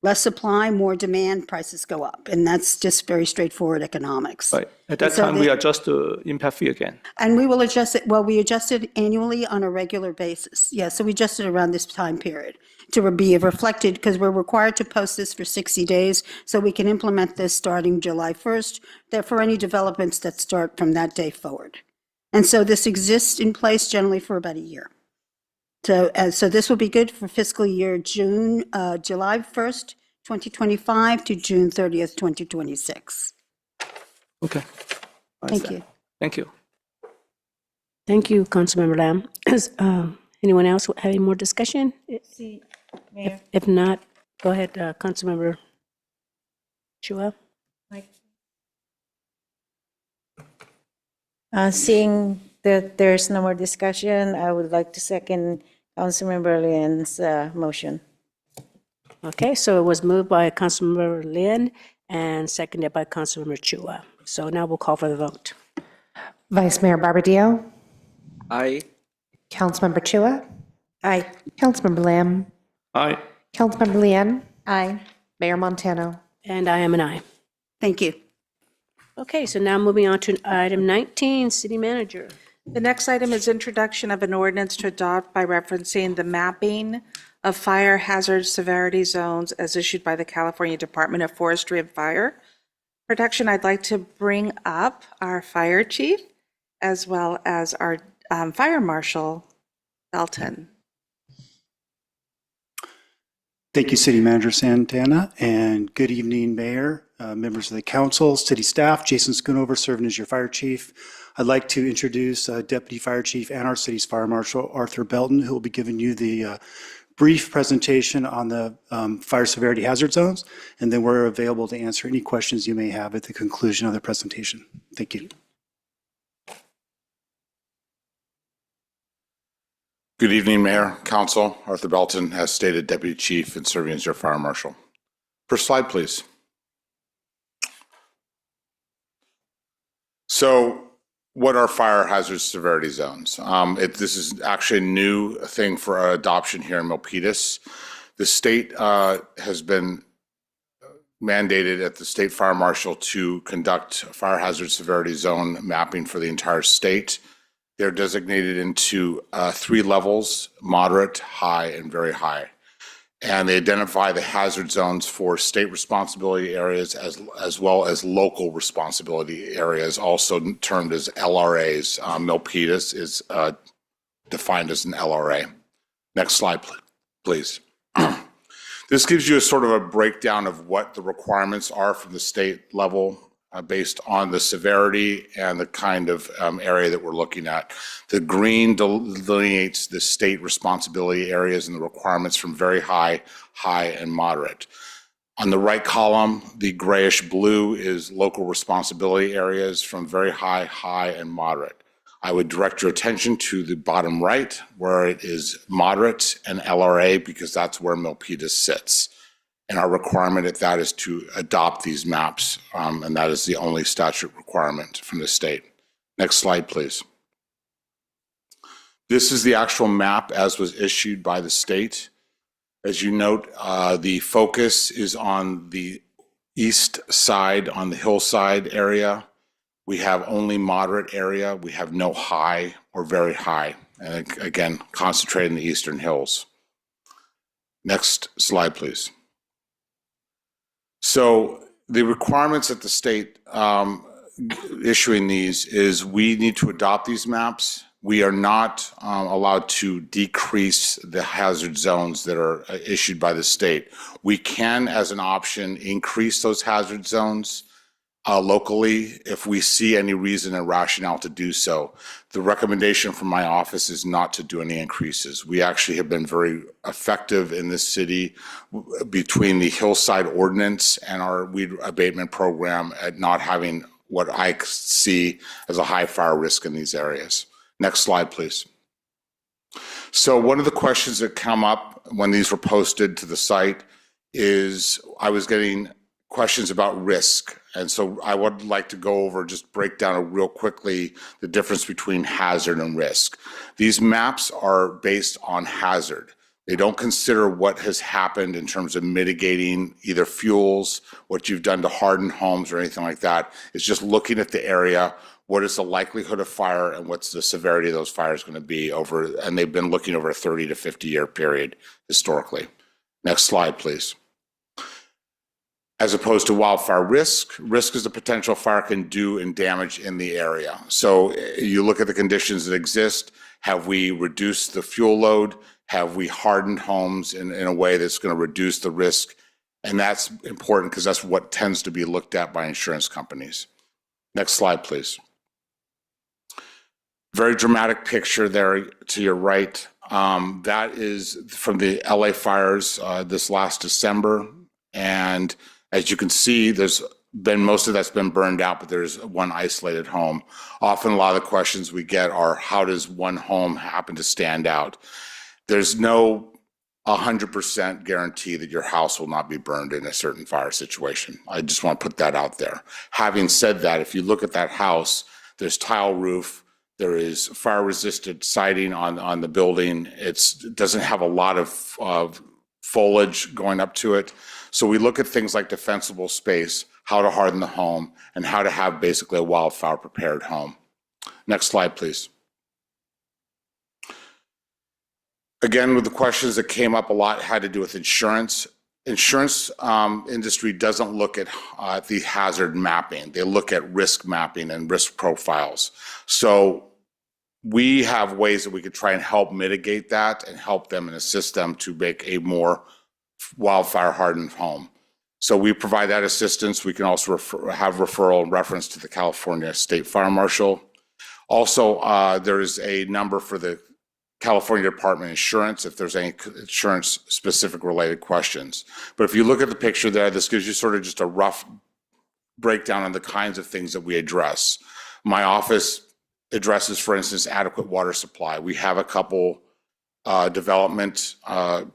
Speaker 16: Less supply, more demand, prices go up, and that's just very straightforward economics.
Speaker 18: Right. At that time, we adjust the impact fee again.
Speaker 16: And we will adjust it, well, we adjust it annually on a regular basis. Yeah, so we adjust it around this time period to be reflected, because we're required to post this for 60 days, so we can implement this starting July 1st, that for any developments that start from that day forward. And so this exists in place generally for about a year. So this will be good for fiscal year July 1st, 2025 to June 30th, 2026.
Speaker 18: Okay.
Speaker 16: Thank you.
Speaker 18: Thank you.
Speaker 3: Thank you, Councilmember Lam. Anyone else have any more discussion? If not, go ahead, Councilmember Chua.
Speaker 6: Seeing that there's no more discussion, I would like to second Councilmember Lian's motion.
Speaker 3: Okay, so it was moved by Councilmember Lin and seconded by Councilmember Chua. So now we'll call for the vote.
Speaker 4: Vice Mayor Barbadillo?
Speaker 13: Aye.
Speaker 4: Councilmember Chua?
Speaker 6: Aye.
Speaker 4: Councilmember Lamb?
Speaker 18: Aye.
Speaker 4: Councilmember Lian?
Speaker 6: Aye.
Speaker 4: Mayor Montano?
Speaker 3: And I am an aye.
Speaker 16: Thank you.
Speaker 3: Okay, so now moving on to item 19, City Manager.
Speaker 14: The next item is introduction of an ordinance to adopt by referencing the mapping of fire hazard severity zones as issued by the California Department of Forestry and Fire Protection. I'd like to bring up our fire chief as well as our fire marshal, Dalton.
Speaker 19: Thank you, City Manager Santana, and good evening, Mayor, members of the council, city staff. Jason Schoonover, serving as your fire chief. I'd like to introduce Deputy Fire Chief and our city's Fire Marshal, Arthur Belton, who will be giving you the brief presentation on the fire severity hazard zones, and then we're available to answer any questions you may have at the conclusion of the presentation. Thank you.
Speaker 20: Good evening, Mayor, Council. Arthur Belton, as stated, Deputy Chief and serving as your Fire Marshal. First slide, please. So, what are fire hazard severity zones? This is actually a new thing for adoption here in Milpitas. The state has been mandated at the State Fire Marshal to conduct fire hazard severity zone mapping for the entire state. They're designated into 3 levels: moderate, high, and very high. And they identify the hazard zones for state responsibility areas as well as local responsibility areas, also termed as LRAs. Milpitas is defined as an LRA. Next slide, please. This gives you a sort of a breakdown of what the requirements are from the state level based on the severity and the kind of area that we're looking at. The green delineates the state responsibility areas and the requirements from very high, high, and moderate. On the right column, the grayish blue is local responsibility areas from very high, high, and moderate. I would direct your attention to the bottom right, where it is moderate and LRA, because that's where Milpitas sits. And our requirement at that is to adopt these maps, and that is the only statute requirement from the state. Next slide, please. This is the actual map as was issued by the state. As you note, the focus is on the east side, on the hillside area. We have only moderate area. We have no high or very high. And again, concentrated in the eastern hills. Next slide, please. So the requirements at the state issuing these is we need to adopt these maps. we are not allowed to decrease the hazard zones that are issued by the state. We can, as an option, increase those hazard zones locally if we see any reason and rationale to do so. The recommendation from my office is not to do any increases. We actually have been very effective in this city between the Hillside Ordinance and our weed abatement program at not having what I see as a high fire risk in these areas. Next slide, please. So one of the questions that come up when these were posted to the site is I was getting questions about risk. And so I would like to go over, just break down real quickly the difference between hazard and risk. These maps are based on hazard. They don't consider what has happened in terms of mitigating either fuels, what you've done to harden homes or anything like that. It's just looking at the area, what is the likelihood of fire and what's the severity of those fires going to be over, and they've been looking over a 30 to 50 year period historically. Next slide, please. As opposed to wildfire risk, risk is the potential fire can do and damage in the area. So you look at the conditions that exist. Have we reduced the fuel load? Have we hardened homes in a way that's going to reduce the risk? And that's important because that's what tends to be looked at by insurance companies. Next slide, please. Very dramatic picture there to your right. That is from the LA fires this last December. And as you can see, there's been most of that's been burned out, but there's one isolated home. Often a lot of the questions we get are, how does one home happen to stand out? There's no 100% guarantee that your house will not be burned in a certain fire situation. I just want to put that out there. Having said that, if you look at that house, there's tile roof, there is fire-resistant siding on the building. It doesn't have a lot of foliage going up to it. So we look at things like defensible space, how to harden the home, and how to have basically a wildfire prepared home. Next slide, please. Again, with the questions that came up a lot had to do with insurance. Insurance industry doesn't look at the hazard mapping. They look at risk mapping and risk profiles. So we have ways that we could try and help mitigate that and help them and assist them to make a more wildfire hardened home. So we provide that assistance. We can also have referral and reference to the California State Fire Marshal. Also, there is a number for the California Department of Insurance if there's any insurance specific related questions. But if you look at the picture there, this gives you sort of just a rough breakdown on the kinds of things that we address. My office addresses, for instance, adequate water supply. We have a couple development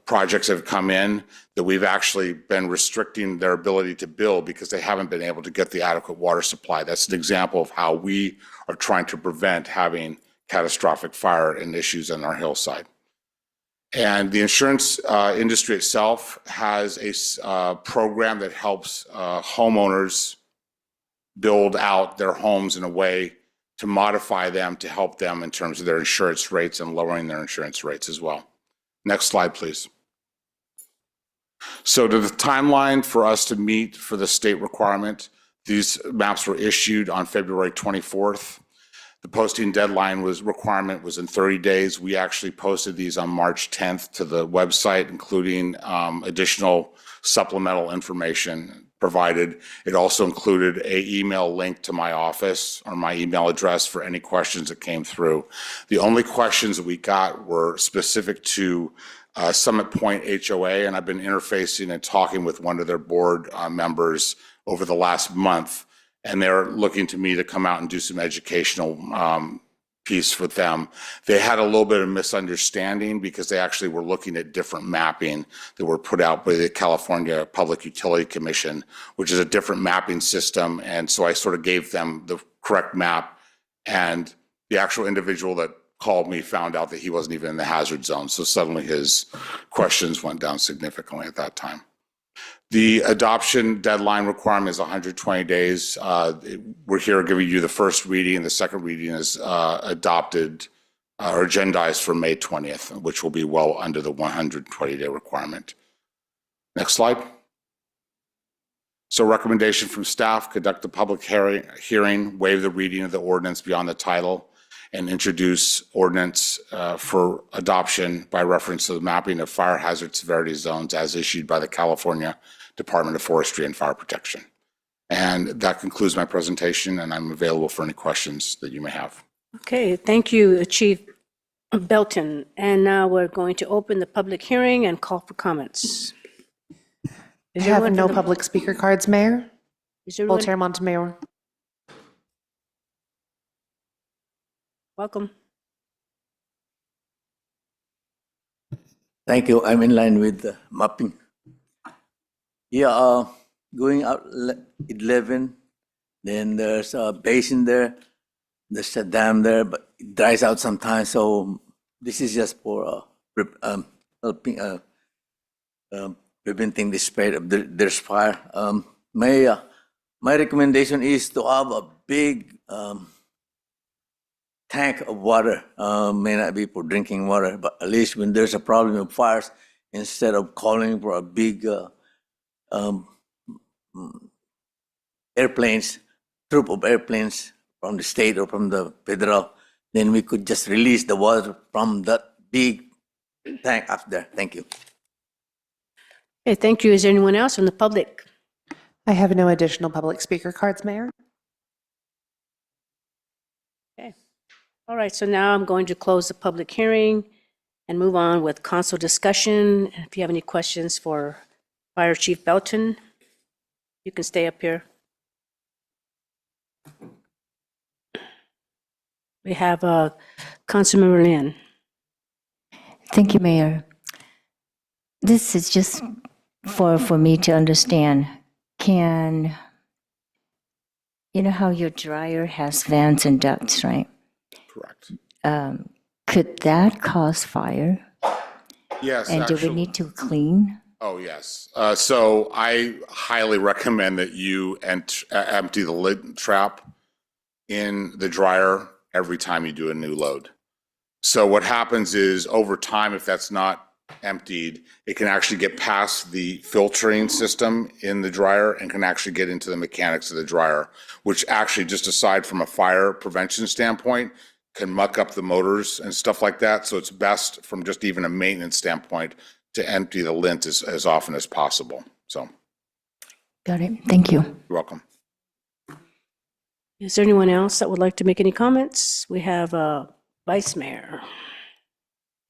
Speaker 20: projects that have come in that we've actually been restricting their ability to build because they haven't been able to get the adequate water supply. That's an example of how we are trying to prevent having catastrophic fire and issues on our hillside. And the insurance industry itself has a program that helps homeowners build out their homes in a way to modify them to help them in terms of their insurance rates and lowering their insurance rates as well. Next slide, please. So to the timeline for us to meet for the state requirement, these maps were issued on February 24th. The posting deadline requirement was in 30 days. We actually posted these on March 10th to the website, including additional supplemental information provided. It also included an email link to my office or my email address for any questions that came through. The only questions that we got were specific to Summit Point HOA, and I've been interfacing and talking with one of their board members over the last month, and they're looking to me to come out and do some educational piece with them. They had a little bit of misunderstanding because they actually were looking at different mapping that were put out by the California Public Utility Commission, which is a different mapping system. And so I sort of gave them the correct map, and the actual individual that called me found out that he wasn't even in the hazard zone. So suddenly his questions went down significantly at that time. The adoption deadline requirement is 120 days. We're here giving you the first reading. The second reading is adopted or agendized for May 20th, which will be well under the 120-day requirement. Next slide. So recommendation from staff, conduct the public hearing, waive the reading of the ordinance beyond the title, and introduce ordinance for adoption by reference to the mapping of fire hazard severity zones as issued by the California Department of Forestry and Fire Protection. And that concludes my presentation, and I'm available for any questions that you may have.
Speaker 3: Okay, thank you, Chief Belton. And now we're going to open the public hearing and call for comments.
Speaker 4: I have no public speaker cards, Mayor.
Speaker 3: Is everyone
Speaker 4: Voltaire Montemayor.
Speaker 3: welcome?
Speaker 12: Thank you. I'm in line with the mapping. Yeah, going out 11, then there's a basin there, there's a dam there, but it dries out sometimes. So this is just for helping preventing the spread of there's fire. My recommendation is to have a big tank of water. May not be for drinking water, but at least when there's a problem of fires, instead of calling for a big airplanes, troop of airplanes from the state or from the federal, then we could just release the water from that big tank up there. Thank you.
Speaker 3: Okay, thank you. Is there anyone else from the public?
Speaker 4: I have no additional public speaker cards, Mayor.
Speaker 3: Okay. All right, so now I'm going to close the public hearing and move on with council discussion. If you have any questions for Fire Chief Belton, you can stay up here. We have Councilmember Lin.
Speaker 17: Thank you, Mayor. This is just for me to understand. You know how your dryer has vents and ducts, right?
Speaker 20: Correct.
Speaker 17: Could that cause fire?
Speaker 20: Yes,
Speaker 17: And do we
Speaker 20: actually.
Speaker 17: need to clean?
Speaker 20: Oh, yes. So I highly recommend that you empty the lid trap in the dryer every time you do a new load. So what happens is over time, if that's not emptied, it can actually get past the filtering system in the dryer and can actually get into the mechanics of the dryer, which actually, just aside from a fire prevention standpoint, can muck up the motors and stuff like that. So it's best from just even a maintenance standpoint to empty the lint as often as possible. So
Speaker 17: Got it. Thank you.
Speaker 20: you're welcome.
Speaker 3: Is there anyone else that would like to make any comments? We have Vice Mayor.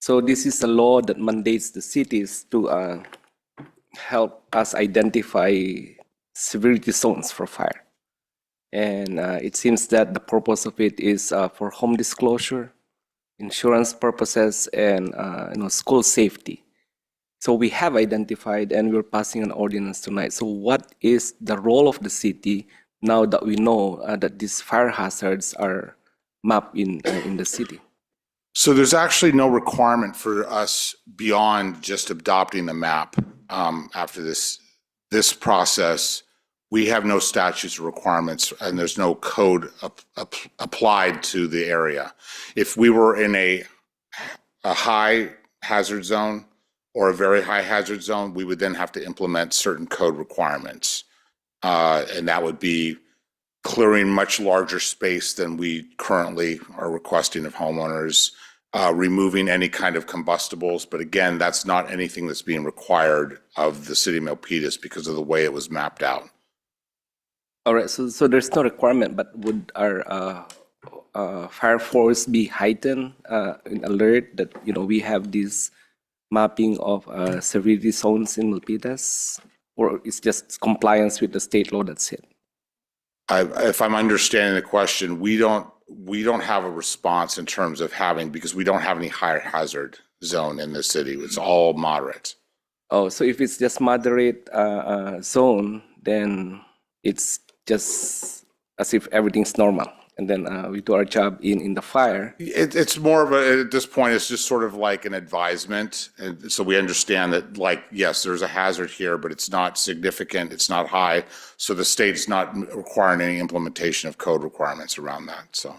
Speaker 13: So this is a law that mandates the cities to help us identify severity zones for fire. And it seems that the purpose of it is for home disclosure, insurance purposes, and school safety. So we have identified and we're passing an ordinance tonight. So what is the role of the city now that we know that these fire hazards are mapped in the city?
Speaker 20: So there's actually no requirement for us beyond just adopting the map. After this process, we have no statutes or requirements, and there's no code applied to the area. If we were in a high hazard zone or a very high hazard zone, we would then have to implement certain code requirements. And that would be clearing much larger space than we currently are requesting of homeowners, removing any kind of combustibles. But again, that's not anything that's being required of the city of Milpitas because of the way it was mapped out.
Speaker 13: All right, so there's no requirement, but would our fire force be heightened in alert that we have this mapping of severity zones in Milpitas, or it's just compliance with the state law? That's it.
Speaker 20: If I'm understanding the question, we don't have a response in terms of having, because we don't have any higher hazard zone in the city. It's all moderate.
Speaker 13: Oh, so if it's just moderate zone, then it's just as if everything's normal, and then we do our job in the fire.
Speaker 20: It's more of a, at this point, it's just sort of like an advisement. And so we understand that, like, yes, there's a hazard here, but it's not significant, it's not high. So the state's not requiring any implementation of code requirements around that, so.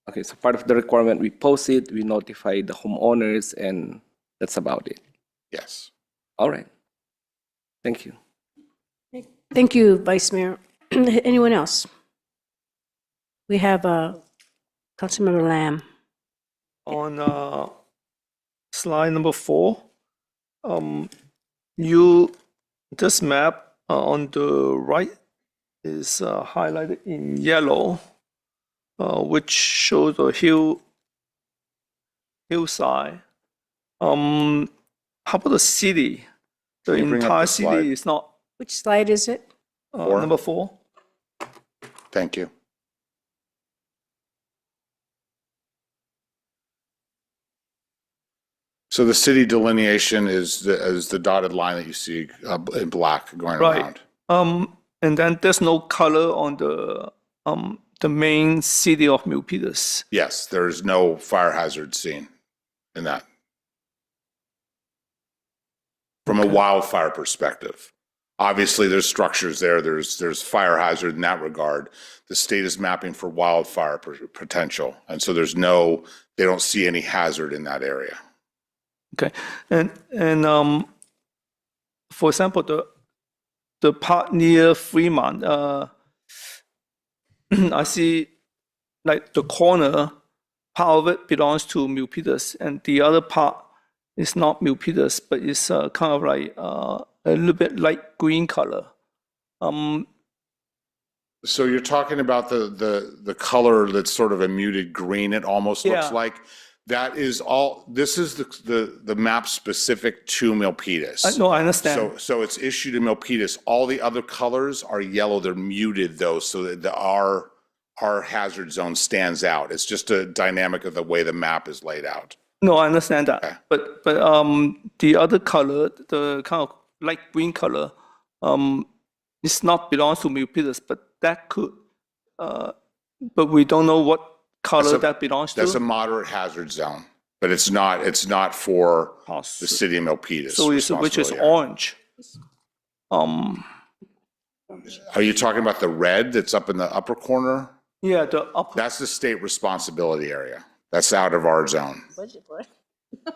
Speaker 13: Okay, so part of the requirement, we post it, we notify the homeowners, and that's about it.
Speaker 20: Yes.
Speaker 13: All right. Thank you.
Speaker 3: Thank you, Vice Mayor. Anyone else? We have Councilmember Lamb.
Speaker 18: On slide number 4, this map on the right is highlighted in yellow, which shows a hillside. How about the city? The
Speaker 20: Can you bring up
Speaker 18: entire
Speaker 20: the slide?
Speaker 18: city is not.
Speaker 3: Which slide is it?
Speaker 18: Number 4.
Speaker 20: Thank you. So the city delineation is the dotted line that you see in black going
Speaker 18: Right.
Speaker 20: around.
Speaker 18: And then there's no color on the main city of Milpitas.
Speaker 20: Yes, there's no fire hazard seen in that. From a wildfire perspective. Obviously, there's structures there. There's fire hazard in that regard. The state is mapping for wildfire potential. And so they don't see any hazard in that area.
Speaker 18: Okay, and for example, the part near Fremont, I see like the corner, part of it belongs to Milpitas, and the other part is not Milpitas, but it's kind of like a little bit light green color.
Speaker 20: So you're talking about the color that's sort of a muted green, it almost looks
Speaker 18: Yeah.
Speaker 20: like. That is all, this is the map specific to Milpitas.
Speaker 18: No, I understand.
Speaker 20: So it's issued in Milpitas. All the other colors are yellow. They're muted though, so that our hazard zone stands out. It's just a dynamic of the way the map is laid out.
Speaker 18: No, I understand that.
Speaker 20: Okay.
Speaker 18: But the other color, the kind of light green color, it's not belongs to Milpitas, but that could, but we don't know what color that belongs to.
Speaker 20: That's a moderate hazard zone, but it's not for the city of Milpitas.
Speaker 18: So which is
Speaker 20: responsibility area.
Speaker 18: orange.
Speaker 20: Are you talking about the red that's up in the upper corner?
Speaker 18: Yeah, the upper.
Speaker 20: That's the state responsibility area. That's out of our zone.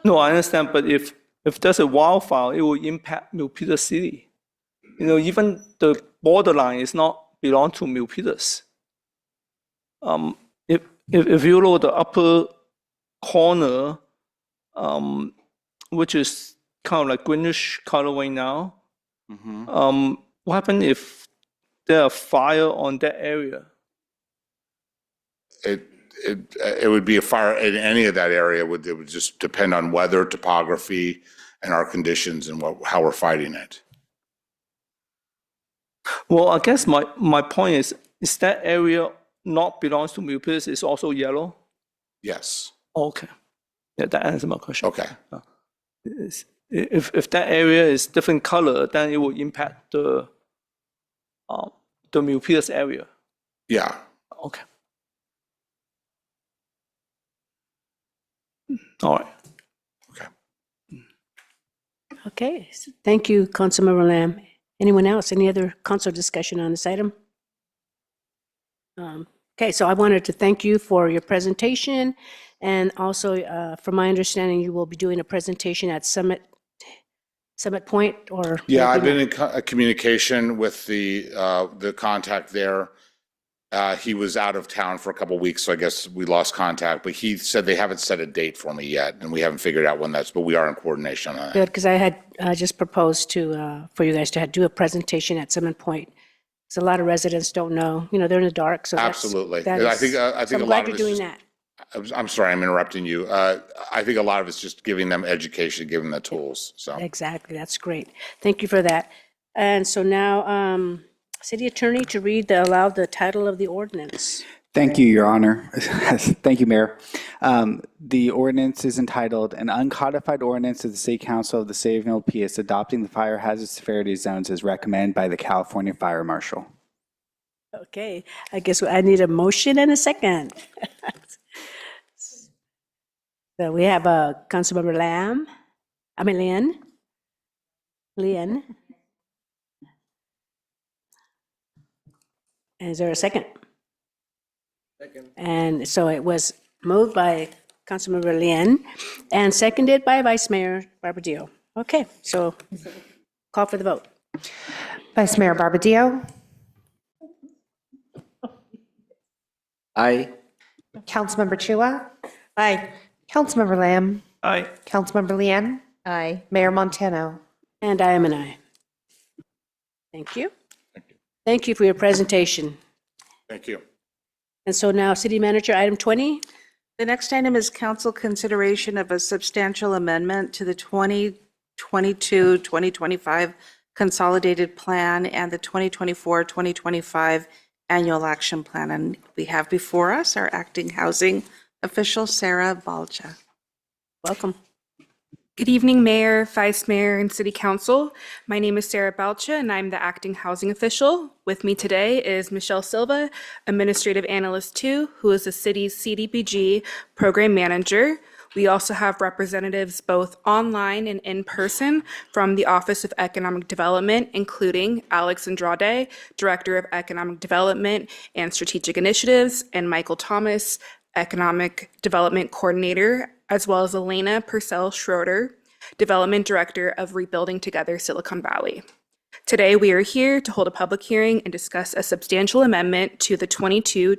Speaker 18: No, I understand, but if there's a wildfire, it will impact Milpitas City. You know, even the borderline is not belong to Milpitas. If you look at the upper corner, which is kind of like greenish colorway now, what happens if there are fire on that area?
Speaker 20: It would be a fire in any of that area. It would just depend on weather, topography, and our conditions and how we're fighting it.
Speaker 18: Well, I guess my point is that area not belongs to Milpitas is also yellow?
Speaker 20: Yes.
Speaker 18: Okay. Yeah, that answers my question.
Speaker 20: Okay.
Speaker 18: If that area is different color, then it will impact the Milpitas area.
Speaker 20: Yeah.
Speaker 18: Okay. All right.
Speaker 3: Okay, so thank you, Councilmember Lamb. Anyone else? Any other council discussion on this item? Okay, so I wanted to thank you for your presentation, and also, from my understanding, you will be doing a presentation at Summit Point, or?
Speaker 20: Yeah, I've been in communication with the contact there. He was out of town for a couple of weeks, so I guess we lost contact. But he said they haven't set a date for me yet, and we haven't figured out when that's. But we are in coordination on that.
Speaker 3: Good, because I had just proposed for you guys to do a presentation at Summit Point. Because a lot of residents don't know, they're in the dark, so
Speaker 20: Absolutely.
Speaker 3: that is,
Speaker 20: I think
Speaker 3: so
Speaker 20: a
Speaker 3: I'm
Speaker 20: lot
Speaker 3: glad
Speaker 20: of
Speaker 3: you're
Speaker 20: it's
Speaker 3: doing
Speaker 20: just-
Speaker 3: that.
Speaker 20: I'm sorry, I'm interrupting you. I think a lot of it's just giving them education, giving them the tools. So
Speaker 3: Exactly, that's great. Thank you for that. And so now, City Attorney to read allow the title of the ordinance.
Speaker 5: Thank you, Your Honor. Thank you, Mayor. The ordinance is entitled, "An Uncodified Ordinance of the City Council of the City of Milpitas Adopting the Fire Hazard Severity Zones as Recommended by the California Fire Marshal."
Speaker 3: Okay, I guess I need a motion and a second. So we have Councilmember Lynn. Is there a second? Second. And so it was moved by Councilmember Lynn and seconded by Vice Mayor Barbadillo. Okay, so call for the vote.
Speaker 4: Vice Mayor Barbadillo.
Speaker 13: Aye.
Speaker 4: Councilmember Chua?
Speaker 6: Aye.
Speaker 4: Councilmember Lamb?
Speaker 18: Aye.
Speaker 4: Councilmember Lian?
Speaker 6: Aye.
Speaker 4: Mayor Montano?
Speaker 3: And I am an aye. Thank you. Thank you for your presentation.
Speaker 20: Thank you.
Speaker 3: And so now, City Manager, item 20.
Speaker 14: The next item is council consideration of a substantial amendment to the 2022-2025 Consolidated Plan and the 2024-2025 Annual Action Plan. And we have before us our acting housing official, Sarah Balcha.
Speaker 3: Welcome.
Speaker 7: Good evening, Mayor, Vice Mayor, and City Council. My name is Sarah Balcha, and I'm the acting housing official. With me today is Michelle Silva, Administrative Analyst 2, who is the city's CDBG Program Manager. We also have representatives both online and in person from the Office of Economic Development, including Alex Andrade, Director of Economic Development and Strategic Initiatives, and Michael Thomas, Economic Development Coordinator, as well as Elena Purcell Schroeder, Development Director of Rebuilding Together Silicon Valley. Today, we are here to hold a public hearing and discuss a substantial amendment to the 22-25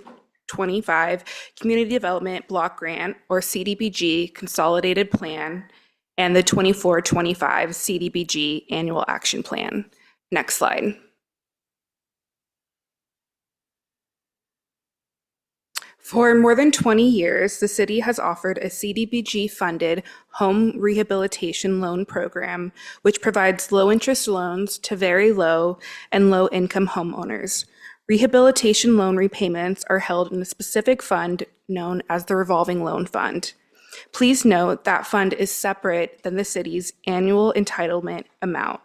Speaker 7: Community Development Block Grant, or CDBG, Consolidated Plan, and the 24-25 CDBG Annual Action Plan. Next slide. For more than 20 years, the city has offered a CDBG-funded home rehabilitation loan program, which provides low-interest loans to very low and low-income homeowners. Rehabilitation loan repayments are held in a specific fund known as the Revolving Loan Fund. Please note that fund is separate than the city's annual entitlement amount.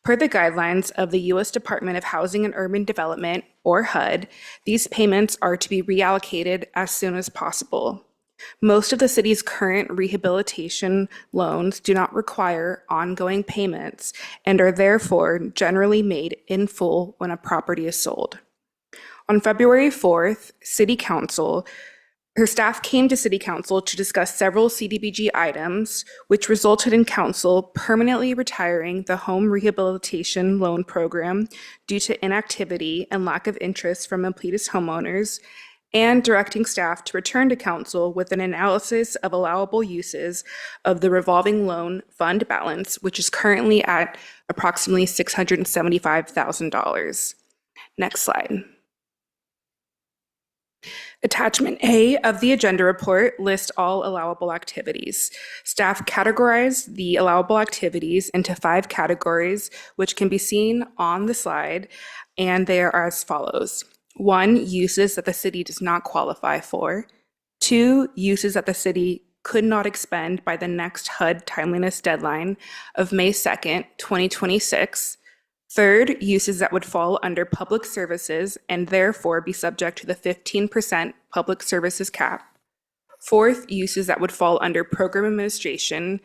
Speaker 7: Per the guidelines of the U.S. Department of Housing and Urban Development, or HUD, these payments are to be reallocated as soon as possible. Most of the city's current rehabilitation loans do not require ongoing payments and are therefore generally made in full when a property is sold. On February 4th, her staff came to City Council to discuss several CDBG items, which resulted in Council permanently retiring the Home Rehabilitation Loan Program due to inactivity and lack of interest from Milpitas homeowners, and directing staff to return to Council with an analysis of allowable uses of the Revolving Loan Fund balance, which is currently at approximately $675,000. Next slide. Attachment A of the agenda report lists all allowable activities. Staff categorized the allowable activities into 5 categories, which can be seen on the slide, and they are as follows. 1, uses that the city does not qualify for. 2, uses that the city could not expend by the next HUD timeliness deadline of May 2nd, 2026. 3rd, uses that would fall under public services and therefore be subject to the 15% public services cap. 4th, uses that would fall under program administration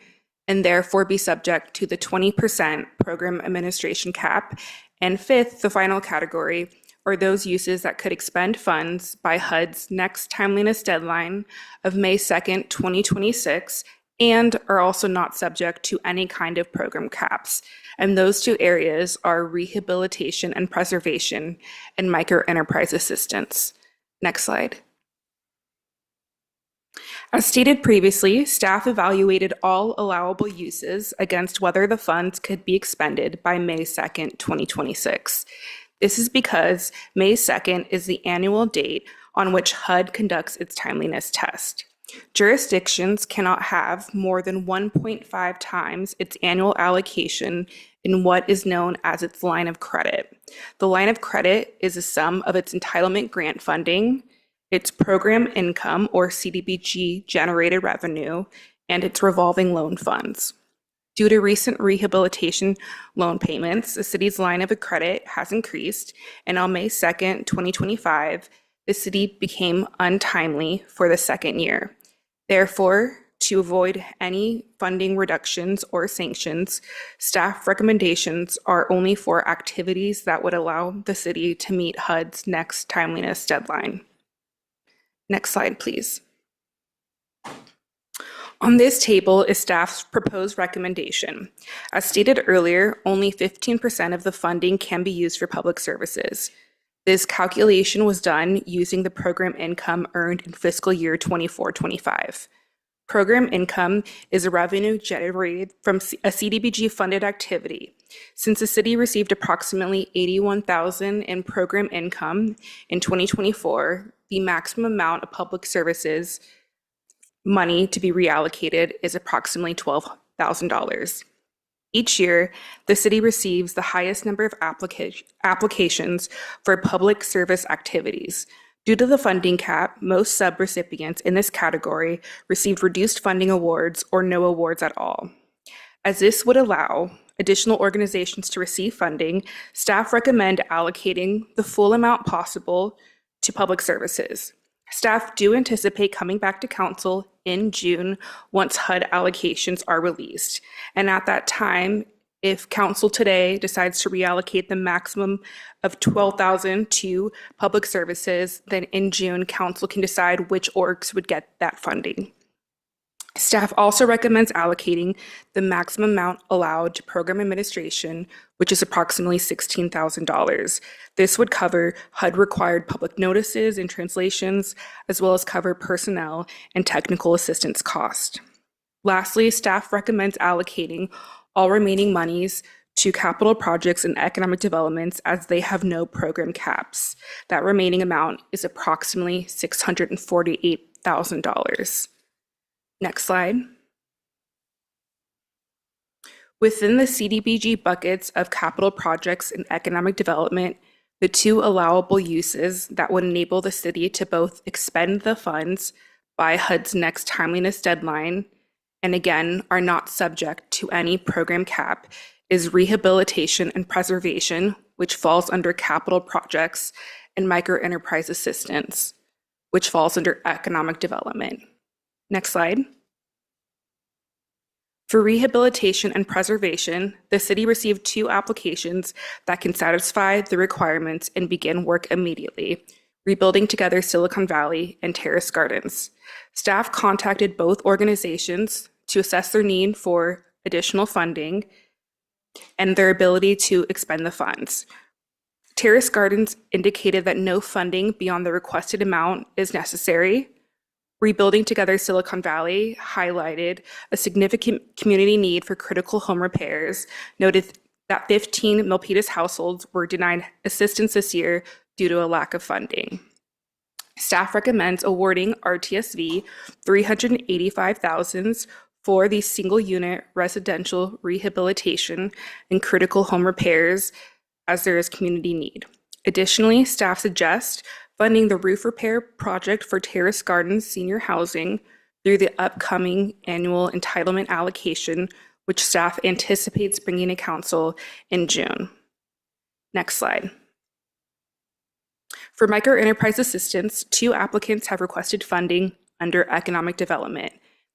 Speaker 7: and therefore be subject to the 20% program administration cap. And 5th, the final category, are those uses that could expend funds by HUD's next timeliness deadline of May 2nd, 2026, and are also not subject to any kind of program caps. And those 2 areas are rehabilitation and preservation and microenterprise assistance. Next slide. As stated previously, staff evaluated all allowable uses against whether the funds could be expended by May 2nd, 2026. This is because May 2nd is the annual date on which HUD conducts its timeliness test. Jurisdictions cannot have more than 1.5 times its annual allocation in what is known as its line of credit. The line of credit is a sum of its entitlement grant funding, its program income or CDBG generated revenue, and its revolving loan funds. Due to recent rehabilitation loan payments, the city's line of credit has increased, and on May 2nd, 2025, the city became untimely for the 2nd year. Therefore, to avoid any funding reductions or sanctions, staff recommendations are only for activities that would allow the city to meet HUD's next timeliness deadline. Next slide, please. On this table is staff's proposed recommendation. As stated earlier, only 15% of the funding can be used for public services. This calculation was done using the program income earned in fiscal year 24-25. Program income is a revenue generated from a CDBG-funded activity. Since the city received approximately $81,000 in program income in 2024, the maximum amount of public services money to be reallocated is approximately $12,000. Each year, the city receives the highest number of applications for public service activities. Due to the funding cap, most subrecipients in this category received reduced funding awards or no awards at all. As this would allow additional organizations to receive funding, staff recommend allocating the full amount possible to public services. Staff do anticipate coming back to council in June once HUD allocations are released. And at that time, if council today decides to reallocate the maximum of $12,000 to public services, then in June, council can decide which orgs would get that funding. Staff also recommends allocating the maximum amount allowed to program administration, which is approximately $16,000. This would cover HUD-required public notices and translations, as well as cover personnel and technical assistance cost. Lastly, staff recommends allocating all remaining monies to capital projects and economic developments as they have no program caps. That remaining amount is approximately $648,000. Next slide. Within the CDBG buckets of capital projects and economic development, the two allowable uses that would enable the city to both expend the funds by HUD's next timeliness deadline, and again, are not subject to any program cap, is rehabilitation and preservation, which falls under capital projects, and microenterprise assistance, which falls under economic development. Next slide. For rehabilitation and preservation, the city received 2 applications that can satisfy the requirements and begin work immediately, Rebuilding Together Silicon Valley and Terrace Gardens. Staff contacted both organizations to assess their need for additional funding and their ability to expend the funds. Terrace Gardens indicated that no funding beyond the requested amount is necessary. Rebuilding Together Silicon Valley highlighted a significant community need for critical home repairs, noted that 15 Milpitas households were denied assistance this year due to a lack of funding. Staff recommends awarding RTSV $385,000 for the single unit residential rehabilitation and critical home repairs as there is community need. Additionally, staff suggests funding the roof repair project for Terrace Gardens senior housing through the upcoming annual entitlement allocation, which staff anticipates bringing to council in June. Next slide. For microenterprise assistance, 2 applicants have requested funding under economic development: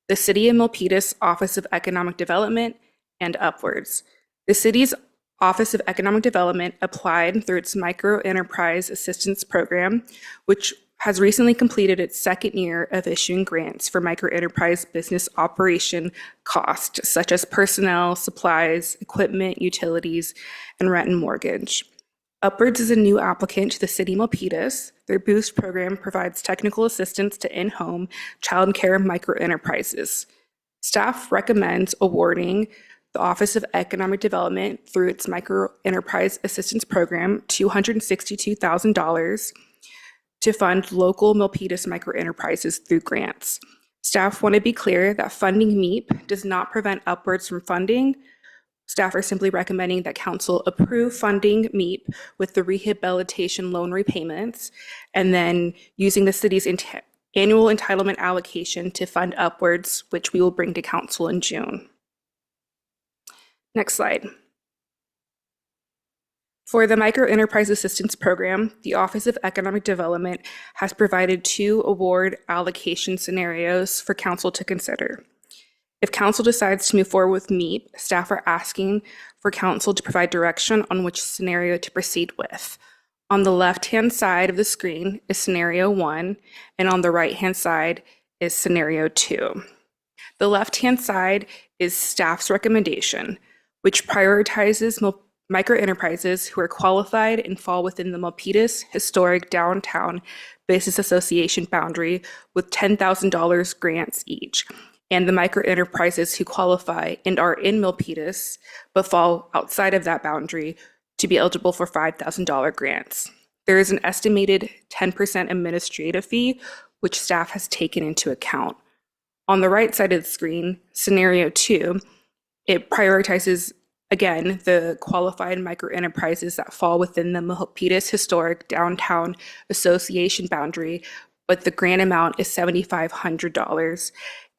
Speaker 7: the City of Milpitas Office of Economic Development and Upwards. The city's Office of Economic Development applied through its Microenterprise Assistance Program, which has recently completed its 2nd year of issuing grants for microenterprise business operation costs, such as personnel, supplies, equipment, utilities, and rent and mortgage. Upwards is a new applicant to the City of Milpitas. Their Boost program provides technical assistance to in-home child care microenterprises. Staff recommends awarding the Office of Economic Development through its Microenterprise Assistance Program $262,000 to fund local Milpitas microenterprises through grants. Staff want to be clear that funding MEEP does not prevent Upwards from funding. Staff are simply recommending that council approve funding MEEP with the rehabilitation loan repayments, and then using the city's annual entitlement allocation to fund Upwards, which we will bring to council in June. Next slide. For the Microenterprise Assistance Program, the Office of Economic Development has provided 2 award allocation scenarios for council to consider. If council decides to move forward with MEEP, staff are asking for council to provide direction on which scenario to proceed with. On the left-hand side of the screen is scenario 1, and on the right-hand side is scenario 2. The left-hand side is staff's recommendation, which prioritizes microenterprises who are qualified and fall within the Milpitas Historic Downtown Business Association boundary with $10,000 grants each, and the microenterprises who qualify and are in Milpitas but fall outside of that boundary to be eligible for $5,000 grants. There is an estimated 10% administrative fee, which staff has taken into account. On the right side of the screen, scenario 2, it prioritizes, again, the qualified microenterprises that fall within the Milpitas Historic Downtown Association boundary, but the grant amount is $7,500.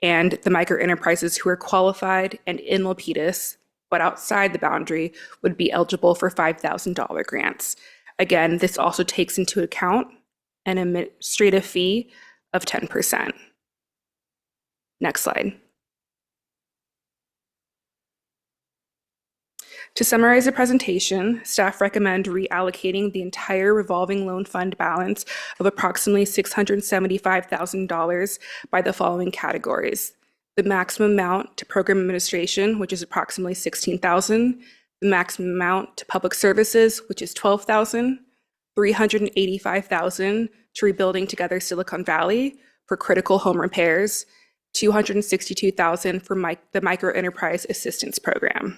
Speaker 7: And the microenterprises who are qualified and in Milpitas, but outside the boundary, would be eligible for $5,000 grants. Again, this also takes into account an administrative fee of 10%. Next slide. To summarize the presentation, staff recommend reallocating the entire revolving loan fund balance of approximately $675,000 by the following categories: the maximum amount to program administration, which is approximately $16,000, the maximum amount to public services, which is $12,000, $385,000 to Rebuilding Together Silicon Valley for critical home repairs, $262,000 for the Microenterprise Assistance Program.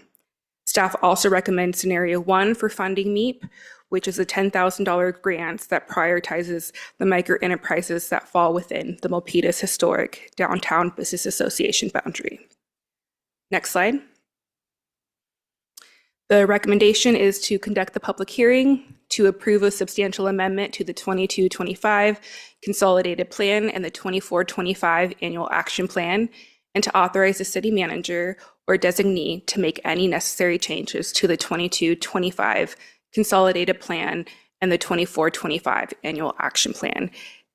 Speaker 7: Staff also recommends scenario 1 for funding MEEP, which is a $10,000 grant that prioritizes the microenterprises that fall within the Milpitas Historic Downtown Business Association boundary. Next slide. The recommendation is to conduct the public hearing, to approve a substantial amendment to the 22-25 Consolidated Plan and the 24-25 Annual Action Plan, and to authorize the city manager or designee to make any necessary changes to the 22-25 Consolidated Plan and the 24-25 Annual Action Plan.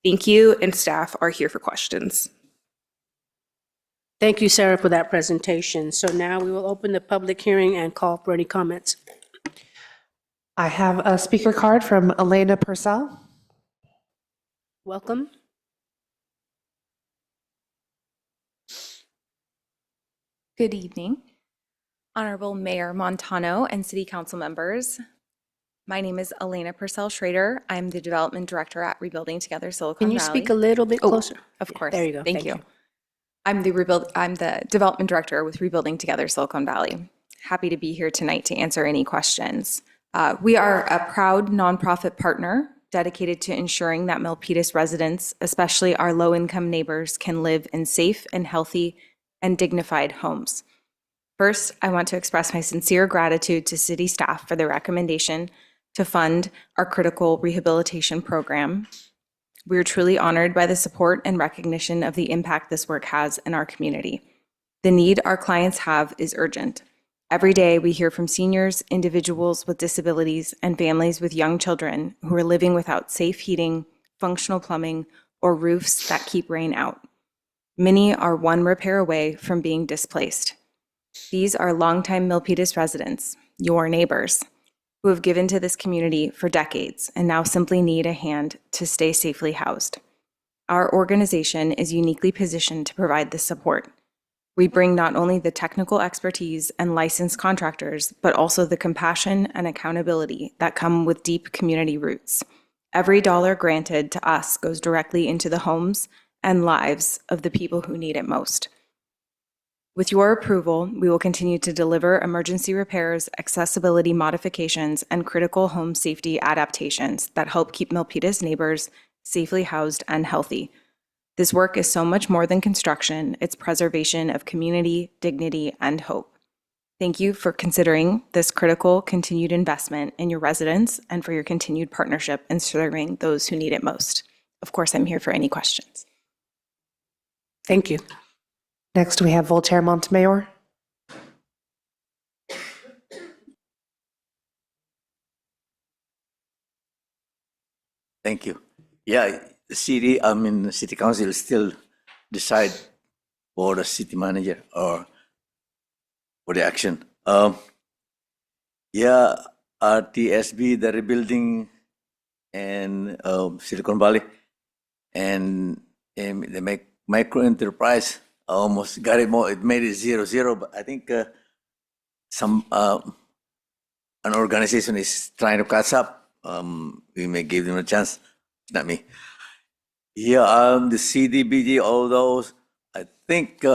Speaker 7: Thank you, and staff are here for questions.
Speaker 3: Thank you, Sarah, for that presentation. So now we will open the public hearing and call for any comments.
Speaker 4: I have a speaker card from Elena Purcell.
Speaker 3: Welcome.
Speaker 21: Good evening, Honorable Mayor Montano and City Council members. My name is Elena Purcell Schrader. I'm the Development Director at Rebuilding Together Silicon
Speaker 3: Can
Speaker 21: Valley.
Speaker 3: you speak a little bit closer?
Speaker 21: Of course.
Speaker 3: There you go.
Speaker 21: Thank you. I'm the Development Director with Rebuilding Together Silicon Valley. Happy to be here tonight to answer any questions. We are a proud nonprofit partner dedicated to ensuring that Milpitas residents, especially our low-income neighbors, can live in safe and healthy and dignified homes. First, I want to express my sincere gratitude to city staff for the recommendation to fund our critical rehabilitation program. We are truly honored by the support and recognition of the impact this work has in our community. The need our clients have is urgent. Every day, we hear from seniors, individuals with disabilities, and families with young children who are living without safe heating, functional plumbing, or roofs that keep rain out. Many are one repair away from being displaced. These are longtime Milpitas residents, your neighbors, who have given to this community for decades and now simply need a hand to stay safely housed. Our organization is uniquely positioned to provide this support. We bring not only the technical expertise and licensed contractors, but also the compassion and accountability that come with deep community roots. Every dollar granted to us goes directly into the homes and lives of the people who need it most. With your approval, we will continue to deliver emergency repairs, accessibility modifications, and critical home safety adaptations that help keep Milpitas neighbors safely housed and healthy. This work is so much more than construction, it's preservation of community, dignity, and hope. Thank you for considering this critical continued investment in your residents and for your continued partnership in serving those who need it most. Of course, I'm here for any questions.
Speaker 3: Thank you.
Speaker 4: Next, we have Voltaire Montemayor.
Speaker 12: Thank you. Yeah, the city council still decide for the city manager or for the action. Yeah, RTSB, the rebuilding and Silicon Valley, and they make micro enterprise. Almost got it more. It made it 0-0, but I think some an organization is trying to catch up, we may give them a chance. Not me. Yeah, the CDBG, all those, I think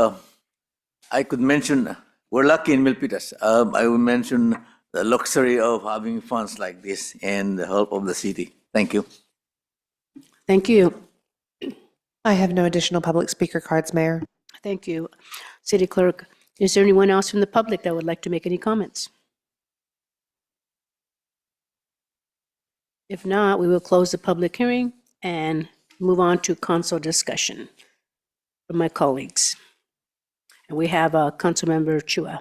Speaker 12: I could mention, we're lucky in Milpitas. I will mention the luxury of having funds like this and the help of the city. Thank you.
Speaker 3: Thank you.
Speaker 4: I have no additional public speaker cards, Mayor.
Speaker 3: Thank you. City Clerk, is there anyone else from the public that would like to make any comments? If not, we will close the public hearing and move on to council discussion from my colleagues. And we have Councilmember Chua.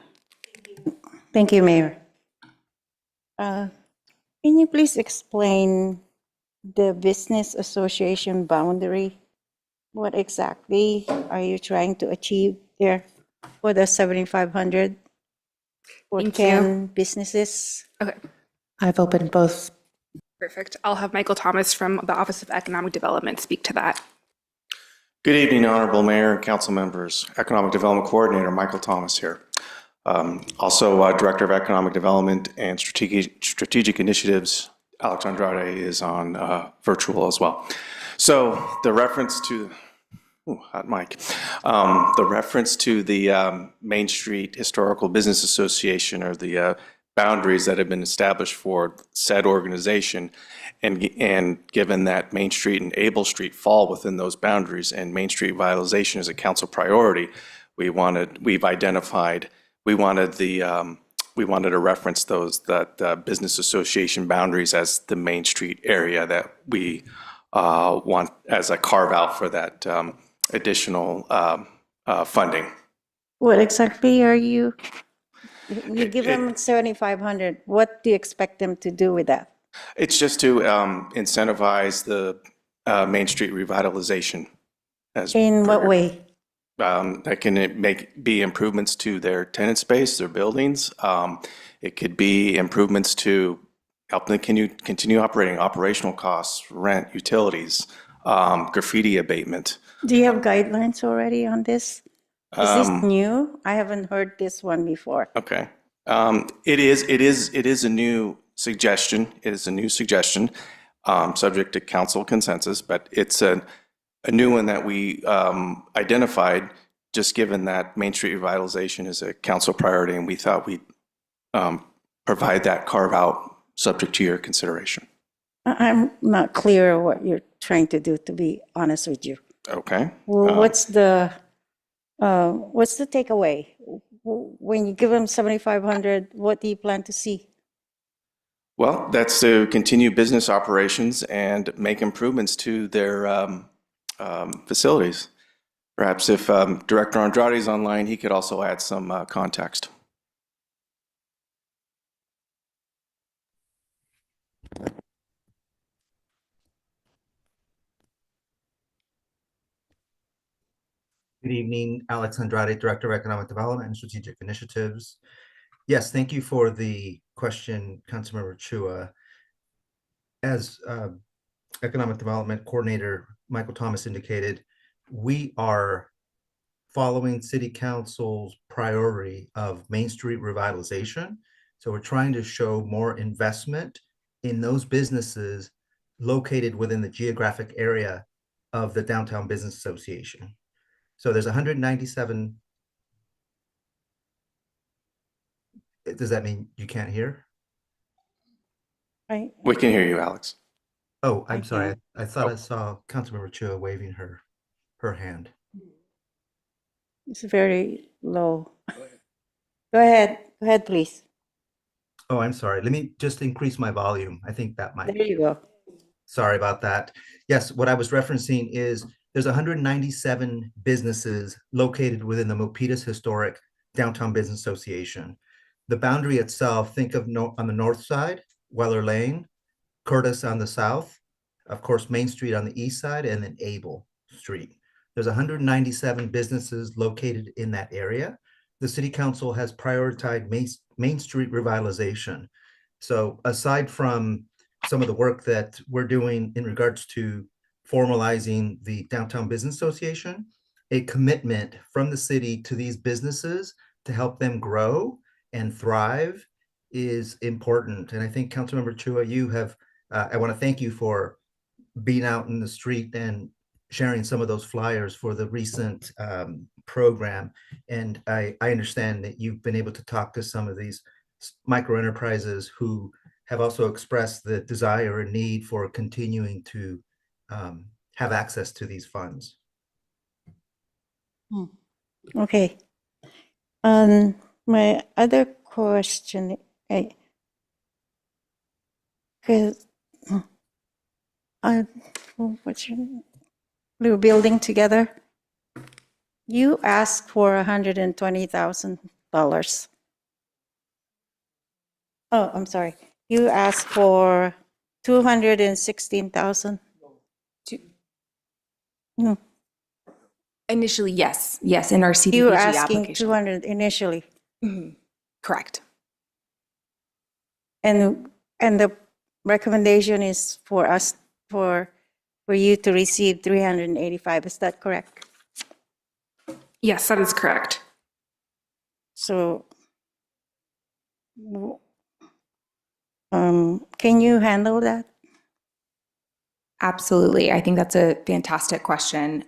Speaker 6: Thank you, Mayor. Can you please explain the business association boundary? What exactly are you trying to achieve there for the 7,500 for
Speaker 7: Thank
Speaker 6: 10
Speaker 7: you.
Speaker 6: businesses?
Speaker 7: Okay,
Speaker 4: I've opened both.
Speaker 7: perfect. I'll have Michael Thomas from the Office of Economic Development speak to that.
Speaker 1: Good evening, Honorable Mayor and council members. Economic Development Coordinator Michael Thomas here. Also, Director of Economic Development and Strategic Initiatives, Alex Andrade, is on virtual as well. So the reference to, hot mic. The reference to the Main Street Historical Business Association, or the boundaries that have been established for said organization, and given that Main Street and Able Street fall within those boundaries, and Main Street revitalization is a council priority, we wanted to reference that business association boundaries as the Main Street area that we want as a carve out for that additional funding.
Speaker 6: What exactly are you give them 7,500. What do you expect them to do with that?
Speaker 1: It's just to incentivize the Main Street revitalization.
Speaker 6: In what way?
Speaker 1: That can be improvements to their tenant space, their buildings. It could be improvements to help them continue operating, operational costs, rent, utilities, graffiti abatement.
Speaker 6: Do you have guidelines already on this? Is this new? I haven't heard this one before.
Speaker 1: Okay. It is a new suggestion. It is a new suggestion, subject to council consensus, but it's a new one that we identified, just given that Main Street revitalization is a council priority, and we thought we'd provide that carve out subject to your consideration.
Speaker 6: I'm not clear what you're trying to do, to be honest with you.
Speaker 1: Okay.
Speaker 6: Well, what's the takeaway? When you give them 7,500, what do you plan to see?
Speaker 1: Well, that's to continue business operations and make improvements to their facilities. Perhaps if Director Andrade is online, he could also add some context.
Speaker 22: Good evening, Alex Andrade, Director of Economic Development and Strategic Initiatives. Yes, thank you for the question, Councilmember Chua. As Economic Development Coordinator Michael Thomas indicated, we are following City Council's priority of Main Street revitalization. So we're trying to show more investment in those businesses located within the geographic area of the Downtown Business Association. So there's 197. Does that mean you can't hear?
Speaker 6: Right.
Speaker 1: We can hear you, Alex.
Speaker 22: Oh, I'm sorry. I thought I saw Councilmember Chua waving her hand.
Speaker 6: It's very low. Go ahead, please.
Speaker 22: Oh, I'm sorry. Let me just increase my volume. I think that might.
Speaker 6: There you go.
Speaker 22: Sorry about that. Yes, what I was referencing is there's 197 businesses located within the Milpitas Historic Downtown Business Association. The boundary itself, think of on the north side, Weller Lane, Curtis on the south, of course, Main Street on the east side, and then Able Street. There's 197 businesses located in that area. The City Council has prioritized Main Street revitalization. So aside from some of the work that we're doing in regards to formalizing the Downtown Business Association, a commitment from the city to these businesses to help them grow and thrive is important. And I think Councilmember Chua, you have, I want to thank you for being out in the street and sharing some of those flyers for the recent program. And I understand that you've been able to talk to some of these micro enterprises who have also expressed the desire and need for continuing to have access to these funds.
Speaker 6: Okay. My other question, because what's your name? We were building together. You asked for $120,000. Oh, I'm sorry. You asked for 216,000. No,
Speaker 21: Initially, yes. Yes, in our CDBG
Speaker 6: you were asking
Speaker 21: application.
Speaker 6: 200 initially,
Speaker 21: Correct.
Speaker 6: and the recommendation is for us for you to receive 385. Is that correct?
Speaker 7: Yes, that is correct.
Speaker 6: So, can you handle that?
Speaker 21: Absolutely. I think that's a fantastic question.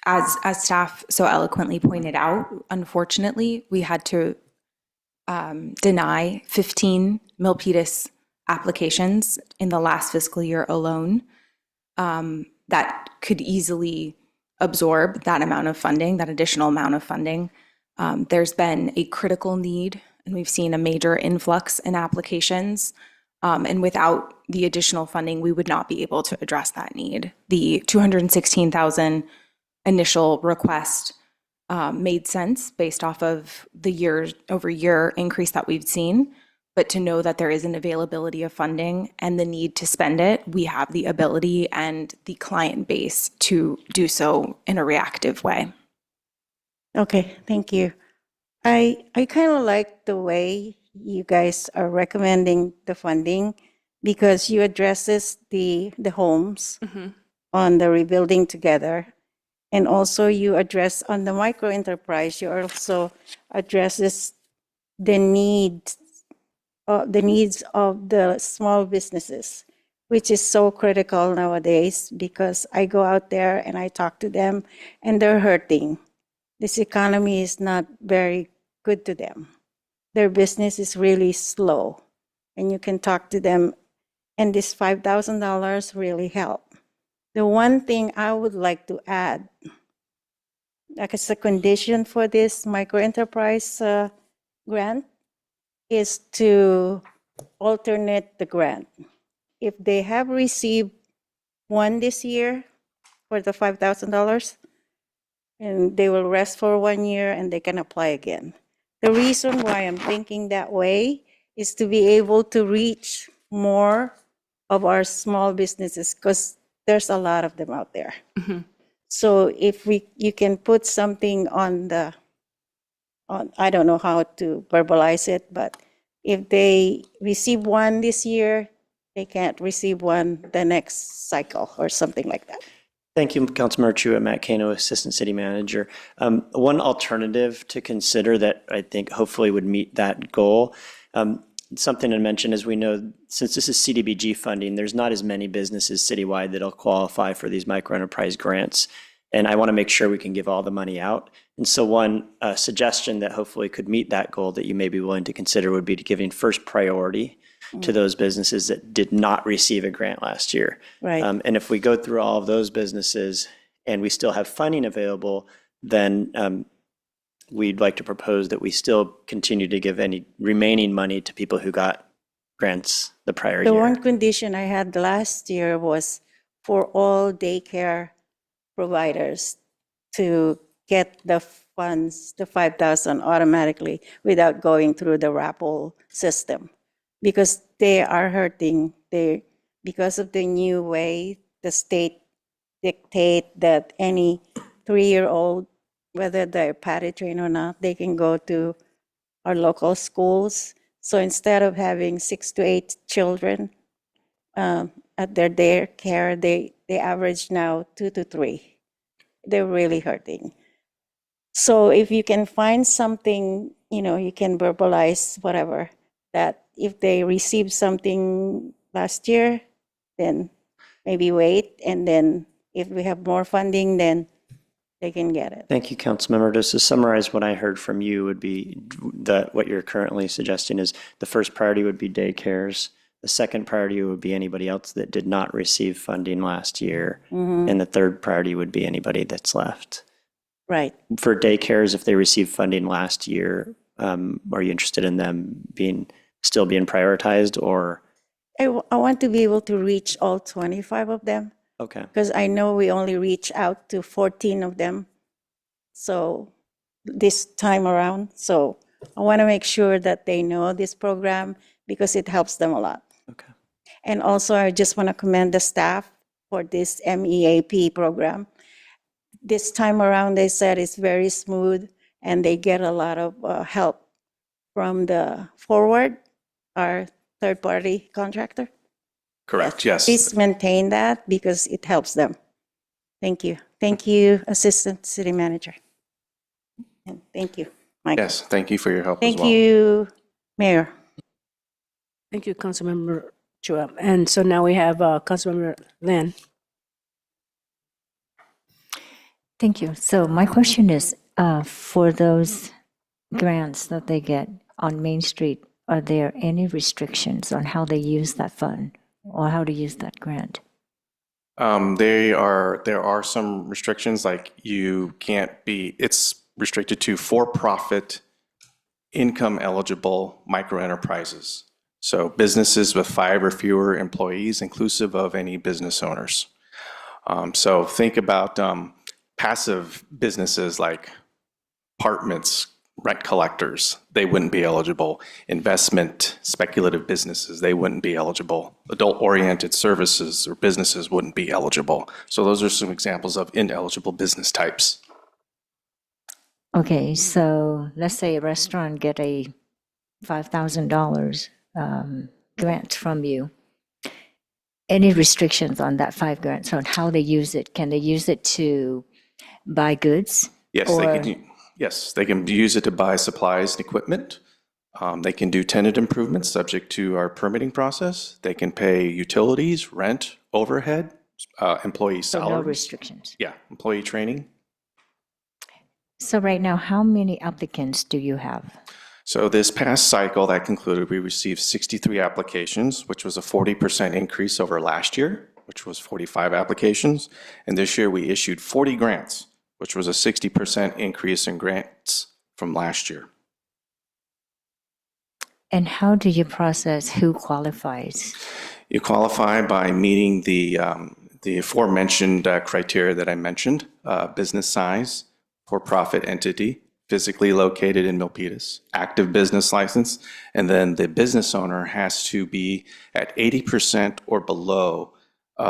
Speaker 21: As staff so eloquently pointed out, unfortunately, we had to deny 15 Milpitas applications in the last fiscal year alone. That could easily absorb that amount of funding, that additional amount of funding. There's been a critical need, and we've seen a major influx in applications. And without the additional funding, we would not be able to address that need. The 216,000 initial request made sense based off of the year-over-year increase that we've seen. But to know that there is an availability of funding and the need to spend it, we have the ability and the client base to do so in a reactive way.
Speaker 6: Okay, thank you. I kind of like the way you guys are recommending the funding because you addresses the homes on the rebuilding together. And also you address on the micro enterprise, you also addresses the needs of the small businesses, which is so critical nowadays because I go out there and I talk to them and they're hurting. This economy is not very good to them. Their business is really slow and you can talk to them and this $5,000 really help. The one thing I would like to add, like as a condition for this micro enterprise grant, is to alternate the grant. If they have received one this year for the $5,000, and they will rest for 1 year and they can apply again. The reason why I'm thinking that way is to be able to reach more of our small businesses because there's a lot of them out there. So if you can put something on I don't know how to verbalize it, but if they receive one this year, they can't receive one the next cycle or something like that.
Speaker 15: Thank you, Councilmember Chua. Matt Kano, Assistant City Manager. One alternative to consider that I think hopefully would meet that goal, something to mention is we know since this is CDBG funding, there's not as many businesses citywide that'll qualify for these micro enterprise grants. And I want to make sure we can give all the money out. And so one suggestion that hopefully could meet that goal that you may be willing to consider would be to giving first priority to those businesses that did not receive a grant last year.
Speaker 6: Right.
Speaker 15: And if we go through all of those businesses and we still have funding available, then we'd like to propose that we still continue to give any remaining money to people who got grants the prior
Speaker 6: The
Speaker 15: year.
Speaker 6: one condition I had last year was for all daycare providers to get the funds, the 5,000 automatically without going through the RAPL system because they are hurting. Because of the new way the state dictate that any 3-year-old, whether they're potty trained or not, they can go to our local schools. So instead of having 6 to 8 children at their daycare, they average now 2 to 3. They're really hurting. So if you can find something, you can verbalize whatever, that if they received something last year, then maybe wait, and then if we have more funding, then they can get it.
Speaker 15: Thank you, Councilmember. Just to summarize what I heard from you would be that what you're currently suggesting is the first priority would be daycares. The second priority would be anybody else that did not receive funding last year. And the third priority would be anybody that's left.
Speaker 6: Right.
Speaker 15: For daycares, if they received funding last year, are you interested in them still being prioritized or?
Speaker 6: I want to be able to reach all 25 of them.
Speaker 15: Okay.
Speaker 6: Because I know we only reach out to 14 of them. So this time around, so I want to make sure that they know this program because it helps them a lot.
Speaker 15: Okay.
Speaker 6: And also, I just want to commend the staff for this MEAP program. This time around, they said it's very smooth and they get a lot of help from the Forward, our third-party contractor.
Speaker 1: Correct, yes.
Speaker 6: Please maintain that because it helps them. Thank you. Thank you, Assistant City Manager. And thank you, Michael.
Speaker 1: Yes, thank you for your help as
Speaker 6: Thank
Speaker 1: well.
Speaker 6: you, Mayor.
Speaker 3: Thank you, Councilmember Chua. And so now we have Councilmember Lan.
Speaker 17: Thank you. So my question is, for those grants that they get on Main Street, are there any restrictions on how they use that fund or how to use that grant?
Speaker 1: There are some restrictions, like you can't be, it's restricted to for-profit, income-eligible microenterprises. So businesses with 5 or fewer employees, inclusive of any business owners. So think about passive businesses like apartments, rent collectors, they wouldn't be eligible. Investment, speculative businesses, they wouldn't be eligible. Adult-oriented services or businesses wouldn't be eligible. So those are some examples of ineligible business types.
Speaker 17: Okay, so let's say a restaurant get a $5,000 grant from you. Any restrictions on that 5 grants on how they use it? Can they use it to buy goods?
Speaker 1: Yes, they can use it to buy supplies and equipment. They can do tenant improvements subject to our permitting process. They can pay utilities, rent, overhead, employee
Speaker 17: So
Speaker 1: salaries.
Speaker 17: no restrictions.
Speaker 1: Yeah, employee training.
Speaker 17: So right now, how many applicants do you have?
Speaker 1: So this past cycle that concluded, we received 63 applications, which was a 40% increase over last year, which was 45 applications. And this year we issued 40 grants, which was a 60% increase in grants from last year.
Speaker 17: And how do you process who qualifies?
Speaker 1: You qualify by meeting the aforementioned criteria that I mentioned, business size, for-profit entity, physically located in Milpitas, active business license, and then the business owner has to be at 80% or below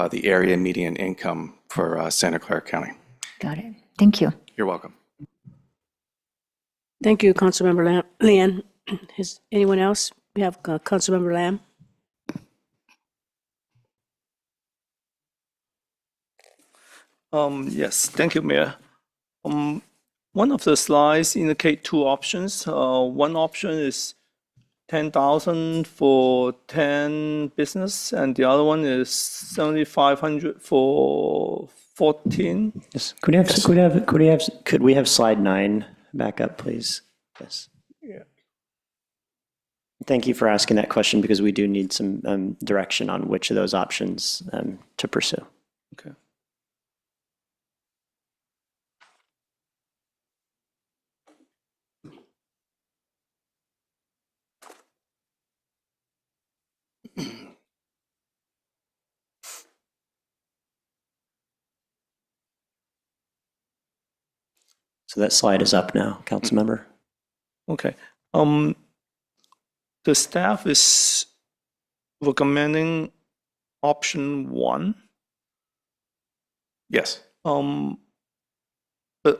Speaker 1: the area median income for Santa Clara County.
Speaker 17: Got it. Thank you.
Speaker 1: You're welcome.
Speaker 3: Thank you, Councilmember Lan. Is anyone else? We have Councilmember Lam.
Speaker 18: Yes, thank you, Mayor. One of the slides indicate 2 options. One option is 10,000 for 10 business, and the other one is 7,500 for 14.
Speaker 15: Yes. Could we have slide 9 back up, please? Yes.
Speaker 18: Yeah.
Speaker 15: Thank you for asking that question because we do need some direction on which of those options to pursue.
Speaker 18: Okay.
Speaker 15: So that slide is up now, Councilmember.
Speaker 18: Okay. The staff is recommending option 1.
Speaker 1: Yes.
Speaker 18: But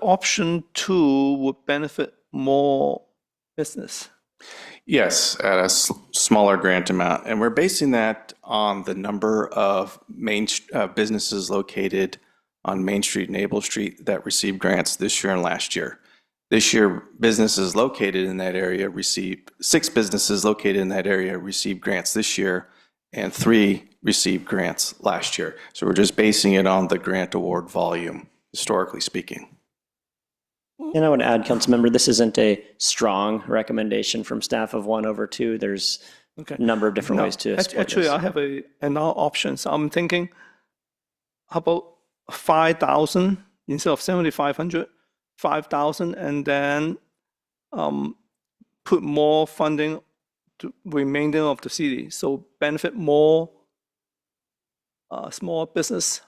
Speaker 18: option 2 would benefit more business.
Speaker 1: Yes, at a smaller grant amount. And we're basing that on the number of businesses located on Main Street and Able Street that received grants this year and last year. This year, businesses located in that area received, 6 businesses located in that area received grants this year, and 3 received grants last year. So we're just basing it on the grant award volume, historically speaking.
Speaker 15: And I would add, Councilmember, this isn't a strong recommendation from staff of 1/2. There's
Speaker 18: Okay.
Speaker 15: a number of different
Speaker 18: No,
Speaker 15: ways to support
Speaker 18: actually,
Speaker 15: this.
Speaker 18: I have another option. So I'm thinking, how about 5,000 instead of 7,500, 5,000, and then put more funding to remainder of the city, so benefit more small business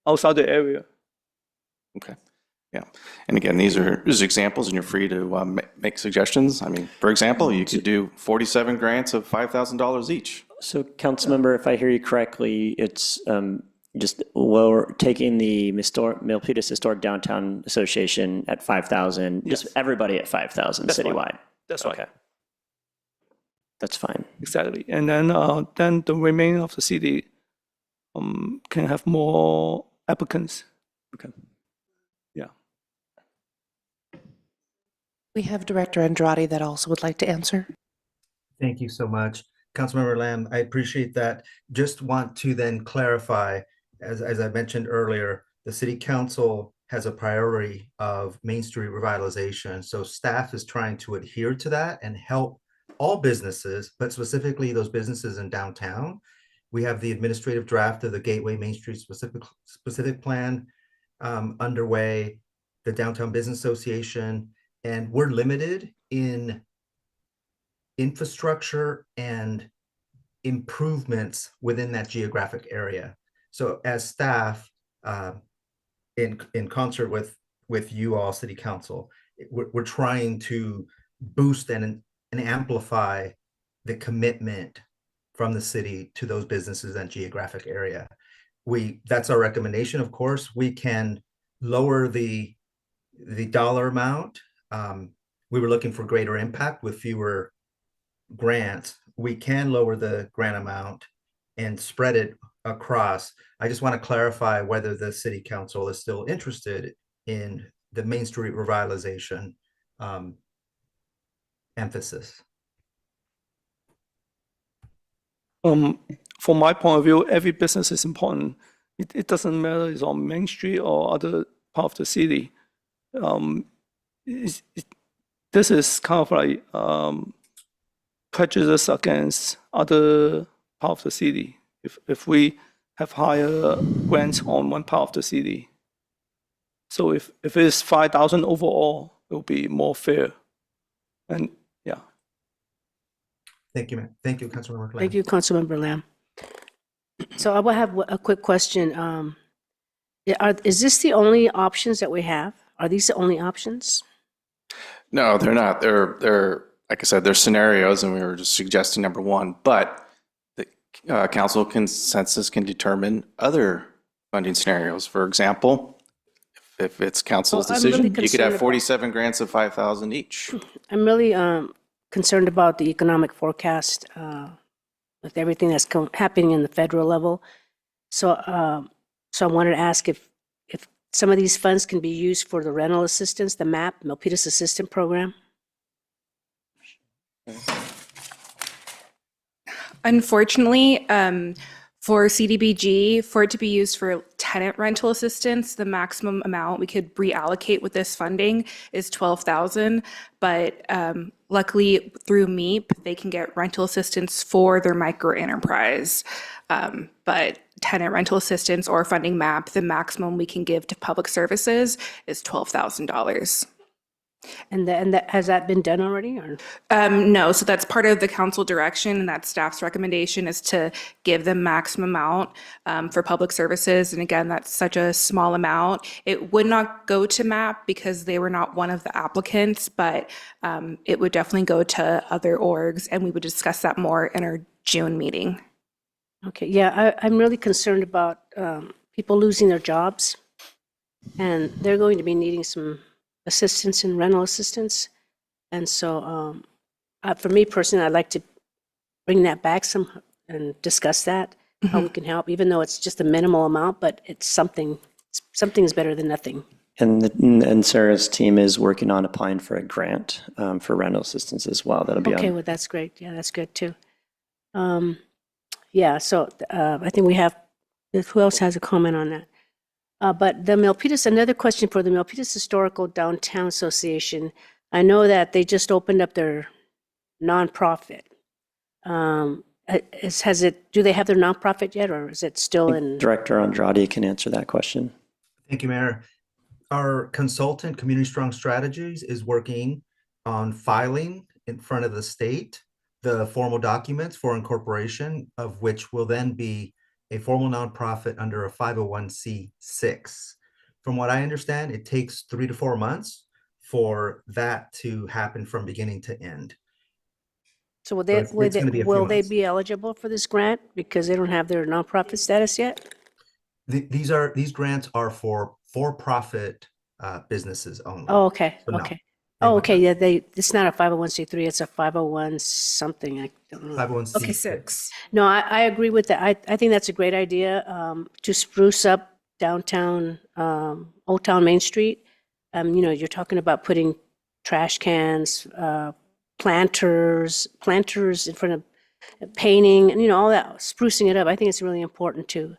Speaker 18: outside the area.
Speaker 1: Okay. Yeah. And again, these are just examples, and you're free to make suggestions. I mean, for example, you could do 47 grants of $5,000 each.
Speaker 15: So, Councilmember, if I hear you correctly, it's just lower, taking the Milpitas Historic Downtown Association at 5,000,
Speaker 18: Yes.
Speaker 15: just everybody at 5,000
Speaker 18: That's right.
Speaker 15: citywide.
Speaker 18: That's right.
Speaker 15: Okay. That's fine.
Speaker 18: Exactly. And then the remaining of the city can have more applicants.
Speaker 15: Okay.
Speaker 18: Yeah.
Speaker 4: We have Director Andrade that also would like to answer.
Speaker 22: Thank you so much. Councilmember Lamb, I appreciate that. Just want to then clarify, as I mentioned earlier, the city council has a priority of Main Street revitalization. So staff is trying to adhere to that and help all businesses, but specifically those businesses in downtown. We have the administrative draft of the Gateway Main Street specific plan underway, the Downtown Business Association, and we're limited in infrastructure and improvements within that geographic area. So as staff, in concert with you all, City Council, we're trying to boost and amplify the commitment from the city to those businesses and geographic area. That's our recommendation. Of course, we can lower the dollar amount. We were looking for greater impact with fewer grants. We can lower the grant amount and spread it across. I just want to clarify whether the city council is still interested in the Main Street revitalization emphasis.
Speaker 18: From my point of view, every business is important. It doesn't matter it's on Main Street or other part of the city. This is kind of like prejudice against other part of the city. If we have higher grants on one part of the city, so if it's 5,000 overall, it will be more fair. And yeah.
Speaker 22: Thank you, man. Thank you, Councilmember Lamb.
Speaker 3: Thank you, Councilmember Lamb. So I will have a quick question. Is this the only options that we have? Are these the only options?
Speaker 1: No, they're not. They're like I said, they're scenarios, and we were just suggesting number one. But the council consensus can determine other funding scenarios. For example, if it's council's
Speaker 3: Well, I'm really
Speaker 1: decision, you could have
Speaker 3: concerned
Speaker 1: 47 grants of 5,000 each.
Speaker 3: I'm really concerned about the economic forecast with everything that's happening in the federal level. So, I wanted to ask if some of these funds can be used for the rental assistance, the MAP, Milpitas Assistant Program.
Speaker 7: Unfortunately, for CDBG, for it to be used for tenant rental assistance, the maximum amount we could reallocate with this funding is $12,000. But luckily, through MEEP, they can get rental assistance for their micro enterprise. But tenant rental assistance or funding MAP, the maximum we can give to public services is $12,000.
Speaker 3: And has that been done already? Or?
Speaker 7: No, so that's part of the council direction, and that staff's recommendation is to give them maximum amount for public services. And again, that's such a small amount. It would not go to MAP because they were not one of the applicants, but it would definitely go to other orgs, and we would discuss that more in our June meeting.
Speaker 3: Okay, yeah, I'm really concerned about people losing their jobs, and they're going to be needing some assistance and rental assistance. And so for me personally, I'd like to bring that back some and discuss that, how we can help, even though it's just a minimal amount, but it's something. Something is better than nothing.
Speaker 15: And Sarah's team is working on applying for a grant for rental assistance as well. That'll be
Speaker 3: Okay,
Speaker 15: on.
Speaker 3: well, that's great. Yeah, that's good too. Yeah, so I think we have, who else has a comment on that? But the Milpitas, another question for the Milpitas Historical Downtown Association. I know that they just opened up their nonprofit. Do they have their nonprofit yet, or is it still in?
Speaker 15: Director Andrade can answer that question.
Speaker 22: Thank you, Mayor. Our consultant, Community Strong Strategies, is working on filing in front of the state the formal documents for incorporation, of which will then be a formal nonprofit under a 501c6. From what I understand, it takes 3 to 4 months for that to happen from beginning to end.
Speaker 3: So will
Speaker 22: it's gonna be a few
Speaker 3: will they
Speaker 22: months.
Speaker 3: be eligible for this grant because they don't have their nonprofit status yet?
Speaker 22: These grants are for-profit businesses only.
Speaker 3: Oh, okay,
Speaker 22: So no,
Speaker 3: okay.
Speaker 22: they
Speaker 3: Oh,
Speaker 22: would
Speaker 3: okay,
Speaker 22: not.
Speaker 3: yeah, it's not a 501c3, it's a 501 something, I don't know.
Speaker 22: 501c6.
Speaker 3: No, I agree with that. I think that's a great idea, to spruce up downtown, Old Town Main Street. You know, you're talking about putting trash cans, planters in front of painting, and, you know, all that, sprucing it up. I think it's really important to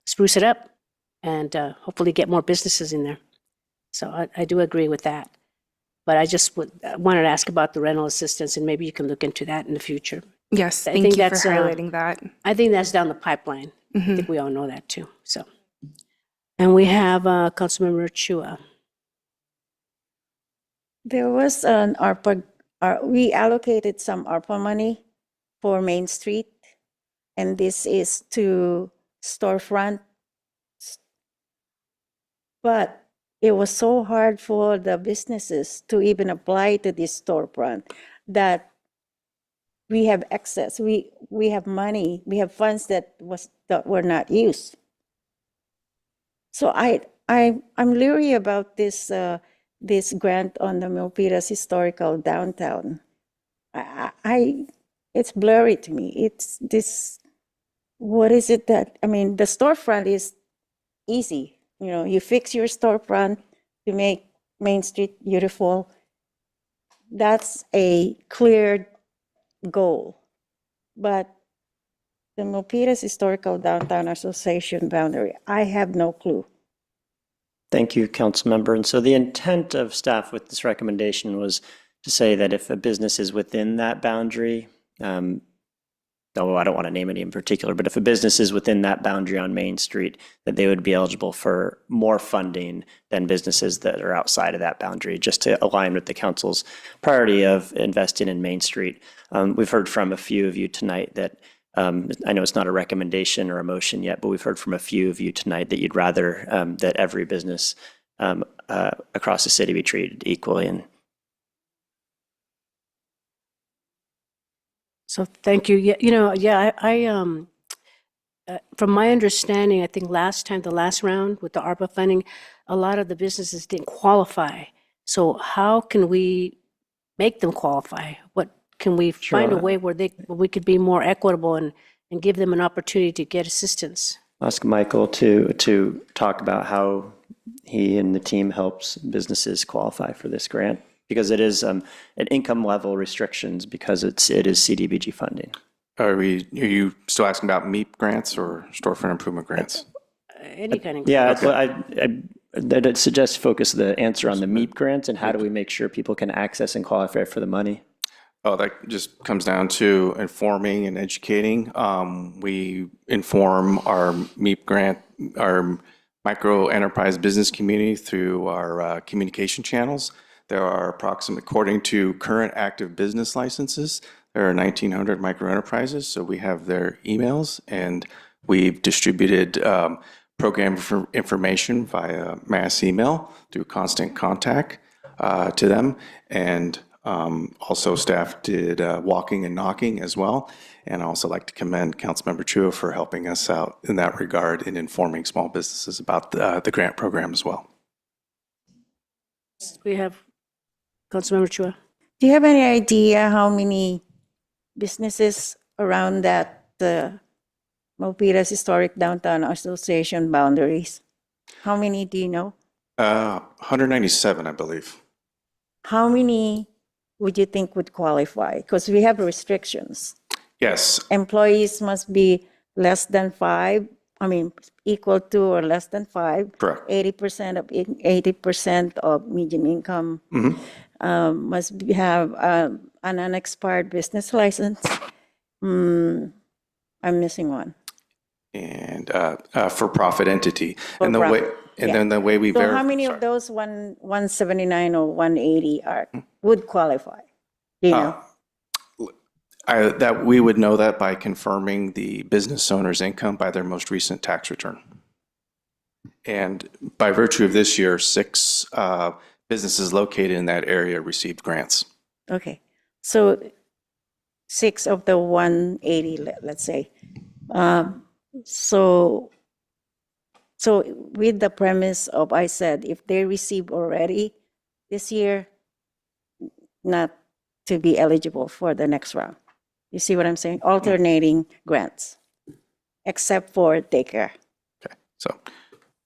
Speaker 3: spruce it up and hopefully get more businesses in there. So I do agree with that. But I just wanted to ask about the rental assistance, and maybe you can look into that in the future.
Speaker 7: Yes,
Speaker 3: I
Speaker 7: thank
Speaker 3: think
Speaker 7: you for
Speaker 3: that's,
Speaker 7: highlighting that.
Speaker 3: I think that's down the pipeline. I think we all know that too, so. And we have Councilmember Chua.
Speaker 6: There was an ARPA, we allocated some ARPA money for Main Street, and this is to storefront. But it was so hard for the businesses to even apply to this storefront that we have excess. We have money, we have funds that were not used. So I'm leery about this grant on the Milpitas Historical Downtown. It's blurry to me. It's this, what is it that, I mean, the storefront is easy. You know, you fix your storefront to make Main Street beautiful. That's a clear goal. But the Milpitas Historical Downtown Association boundary, I have no clue.
Speaker 15: Thank you, Councilmember. And so the intent of staff with this recommendation was to say that if a business is within that boundary, though I don't want to name any in particular, but if a business is within that boundary on Main Street, that they would be eligible for more funding than businesses that are outside of that boundary, just to align with the council's priority of investing in Main Street. We've heard from a few of you tonight that, I know it's not a recommendation or a motion yet, but we've heard from a few of you tonight that you'd rather that every business across the city be treated equally. And
Speaker 3: So thank you. Yeah, you know, yeah, from my understanding, I think the last round with the ARPA funding, a lot of the businesses didn't qualify. So how can we make them qualify? What can we find a way where we could be more equitable and give them an opportunity to get assistance?
Speaker 15: ask Michael to talk about how he and the team helps businesses qualify for this grant, because it is an income level restrictions because it is CDBG funding.
Speaker 1: Are you still asking about MEEP grants or storefront improvement grants?
Speaker 3: Any kind of.
Speaker 15: Yeah, I'd suggest focus the answer on the MEEP grants and how do we make sure people can access and qualify for the money.
Speaker 1: Oh, that just comes down to informing and educating. We inform our MEEP grant, our micro enterprise business community through our communication channels. There are according to current active business licenses, there are 1,900 micro enterprises. So we have their emails, and we've distributed program information via mass email through constant contact to them. And also staff did walking and knocking as well. And I also like to commend Councilmember Chua for helping us out in that regard in informing small businesses about the grant program as well.
Speaker 3: We have Councilmember Chua.
Speaker 6: Do you have any idea how many businesses around that Milpitas Historic Downtown Association boundaries? How many do you know?
Speaker 1: 197, I believe.
Speaker 6: How many would you think would qualify? Because we have restrictions.
Speaker 1: Yes,
Speaker 6: Employees must be less than 5, equal to or less than 5.
Speaker 1: correct.
Speaker 6: 80% of median income.
Speaker 1: Mhm.
Speaker 6: Have an unexpired business license. I'm missing one.
Speaker 1: And for-profit entity.
Speaker 6: For
Speaker 1: And the way,
Speaker 6: profit,
Speaker 1: and
Speaker 6: yeah.
Speaker 1: then the way we
Speaker 6: So
Speaker 1: verify.
Speaker 6: how many of those 179 or 180 would qualify? Do you know?
Speaker 1: That we would know that by confirming the business owner's income by their most recent tax return. And by virtue of this year, 6 businesses located in that area received grants.
Speaker 6: Okay, so 6 of the 180, let's say. So with the premise of, I said, if they receive already this year, not to be eligible for the next round. You see what I'm saying? Alternating grants, except for daycare.
Speaker 1: Okay, so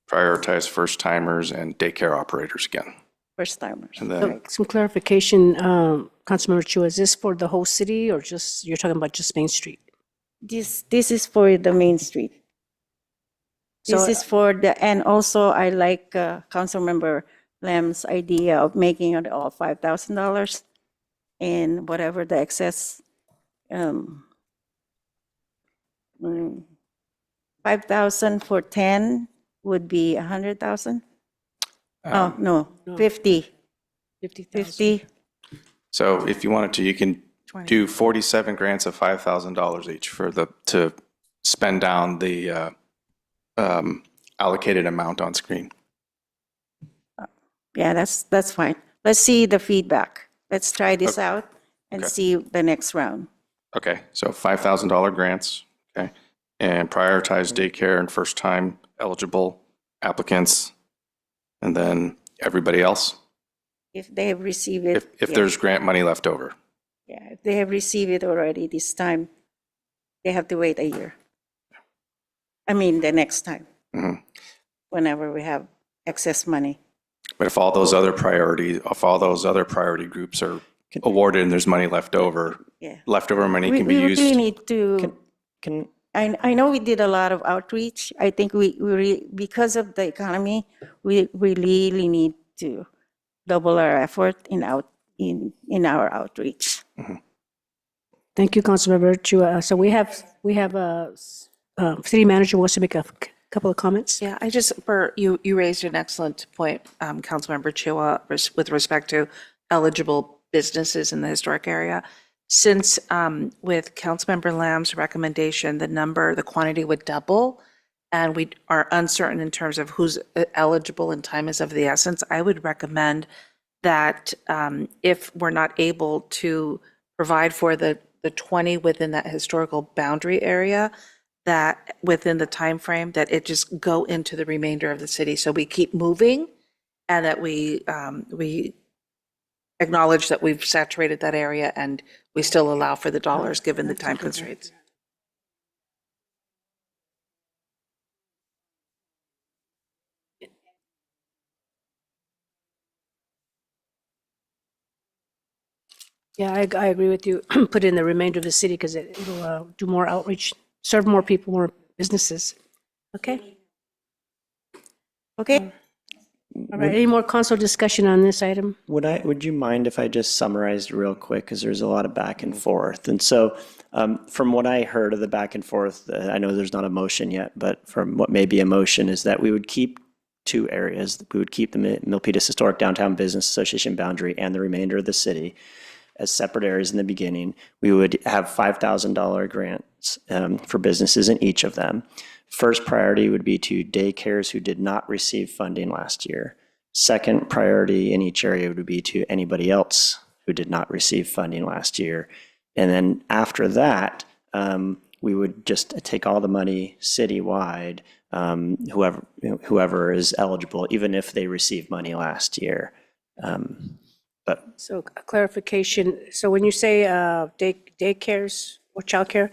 Speaker 1: prioritize first-timers and daycare operators again.
Speaker 6: First timers.
Speaker 1: And then,
Speaker 3: Some clarification, Councilmember Chua, is this for the whole city or just, you're talking about just Main Street?
Speaker 6: This is for the Main Street. This
Speaker 3: So-
Speaker 6: is for and also I like Councilmember Lam's idea of making it all $5,000 and whatever the excess, 5,000 for 10 would be 100,000? Oh, no, 50. 50.
Speaker 1: so if you wanted to, you can do 47 grants of $5,000 each to spend down the allocated amount on screen.
Speaker 6: Yeah, that's fine. Let's see the feedback. Let's try this out and
Speaker 1: Okay.
Speaker 6: see the next round.
Speaker 1: Okay, so $5,000 grants, okay? And prioritize daycare and first-time eligible applicants, and then everybody else,
Speaker 6: If they have received it.
Speaker 1: if
Speaker 6: yeah.
Speaker 1: there's grant money left over.
Speaker 6: Yeah, if they have received it already this time, they have to wait a year. I mean, the next time,
Speaker 1: Mhm.
Speaker 6: whenever we have excess money.
Speaker 1: But if all those other priority groups are awarded and there's money left over,
Speaker 6: Yeah.
Speaker 1: leftover money
Speaker 6: We
Speaker 1: can be used.
Speaker 6: really need to, I know we did a lot of outreach. I think because of the economy, we really need to double our effort in our outreach.
Speaker 3: Thank you, Councilmember Chua. So we have a city manager wants to make a couple of comments.
Speaker 14: Yeah, you raised an excellent point, Councilmember Chua, with respect to eligible businesses in the historic area. Since with Councilmember Lamb's recommendation, the quantity would double, and we are uncertain in terms of who's eligible and time is of the essence, I would recommend that if we're not able to provide for the 20 within that historical boundary area, that within the time frame that it just go into the remainder of the city. So we keep moving, and that we acknowledge that we've saturated that area, and we still allow for the dollars given the time constraints.
Speaker 3: Yeah, I agree with you. Put in the remainder of the city because it'll do more outreach, serve more people, more businesses. Okay?
Speaker 6: Okay.
Speaker 3: All right, any more council discussion on this item?
Speaker 15: Would you mind if I just summarized real quick, because there's a lot of back and forth. And so from what I heard of the back and forth, I know there's not a motion yet, but from what may be a motion is that we would keep 2 areas. We would keep the Milpitas Historic Downtown Business Association boundary and the remainder of the city as separate areas in the beginning. We would have $5,000 grants for businesses in each of them. First priority would be to daycares who did not receive funding last year. Second priority in each area would be to anybody else who did not receive funding last year. And then after that, we would just take all the money citywide, whoever is eligible, even if they received money last year.
Speaker 3: So a clarification, so when you say daycares or childcare,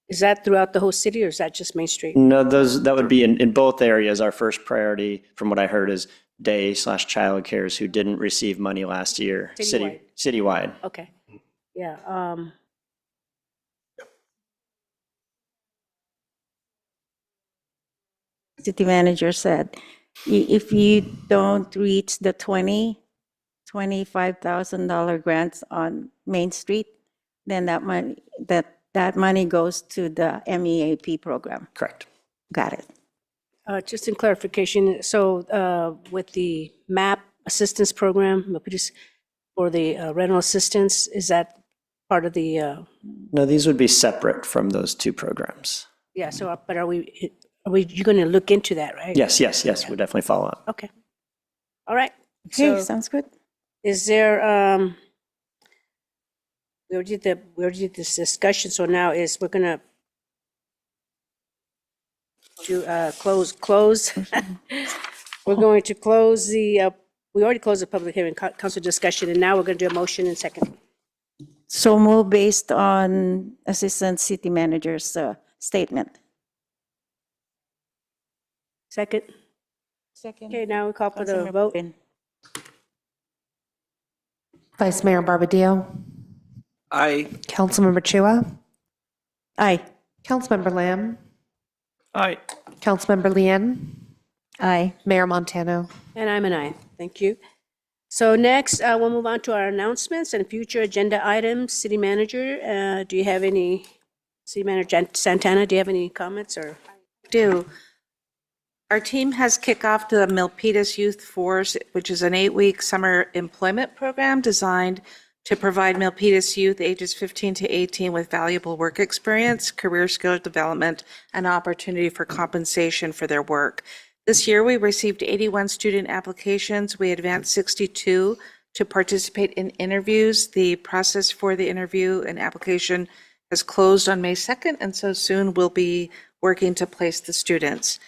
Speaker 3: Is that throughout the whole city or is that just Main Street?
Speaker 15: No, that would be in both areas. Our first priority, from what I heard, is day/child cares who didn't receive money last year. Citywide.
Speaker 3: Okay. Yeah.
Speaker 6: City manager said, if you don't reach the $25,000 grants on Main Street, then that money goes to the MEAP program.
Speaker 15: Correct.
Speaker 6: Got it.
Speaker 3: Just in clarification, so with the MAP assistance program, Milpitas, for the rental assistance, is that part of the,
Speaker 15: No, these would be separate from those two programs.
Speaker 3: yeah, so, but you're going to look into that, right?
Speaker 15: Yes, we'll definitely follow up.
Speaker 3: Okay. All right.
Speaker 6: Okay,
Speaker 3: So
Speaker 6: sounds good.
Speaker 3: is there, we already did this discussion, so now we're going to close. We're going to close we already closed the public hearing, council discussion, and now we're going to do a motion and second.
Speaker 6: So move based on Assistant City Manager's statement.
Speaker 3: Second?
Speaker 6: Second.
Speaker 3: Okay, now we call for the
Speaker 6: Councilmember
Speaker 3: vote.
Speaker 6: Pin.
Speaker 4: Vice Mayor Barbadillo,
Speaker 13: Aye.
Speaker 4: Councilmember Chua,
Speaker 6: Aye.
Speaker 4: Councilmember Lamb,
Speaker 18: Aye.
Speaker 4: Councilmember Lien,
Speaker 6: Aye.
Speaker 4: Mayor Montano.
Speaker 3: And I'm an aye. Thank you. So next, we'll move on to our announcements and future agenda items. City Manager, do you have any, City Manager Santana, do you have any comments or?
Speaker 14: Do. Our team has kicked off the Milpitas Youth Force, which is an 8-week summer employment program designed to provide Milpitas youth ages 15 to 18 with valuable work experience, career skill development, and opportunity for compensation for their work. This year, we received 81 student applications. We advanced 62 to participate in interviews. The process for the interview and application has closed on May 2nd, and so soon we'll be working to place the students.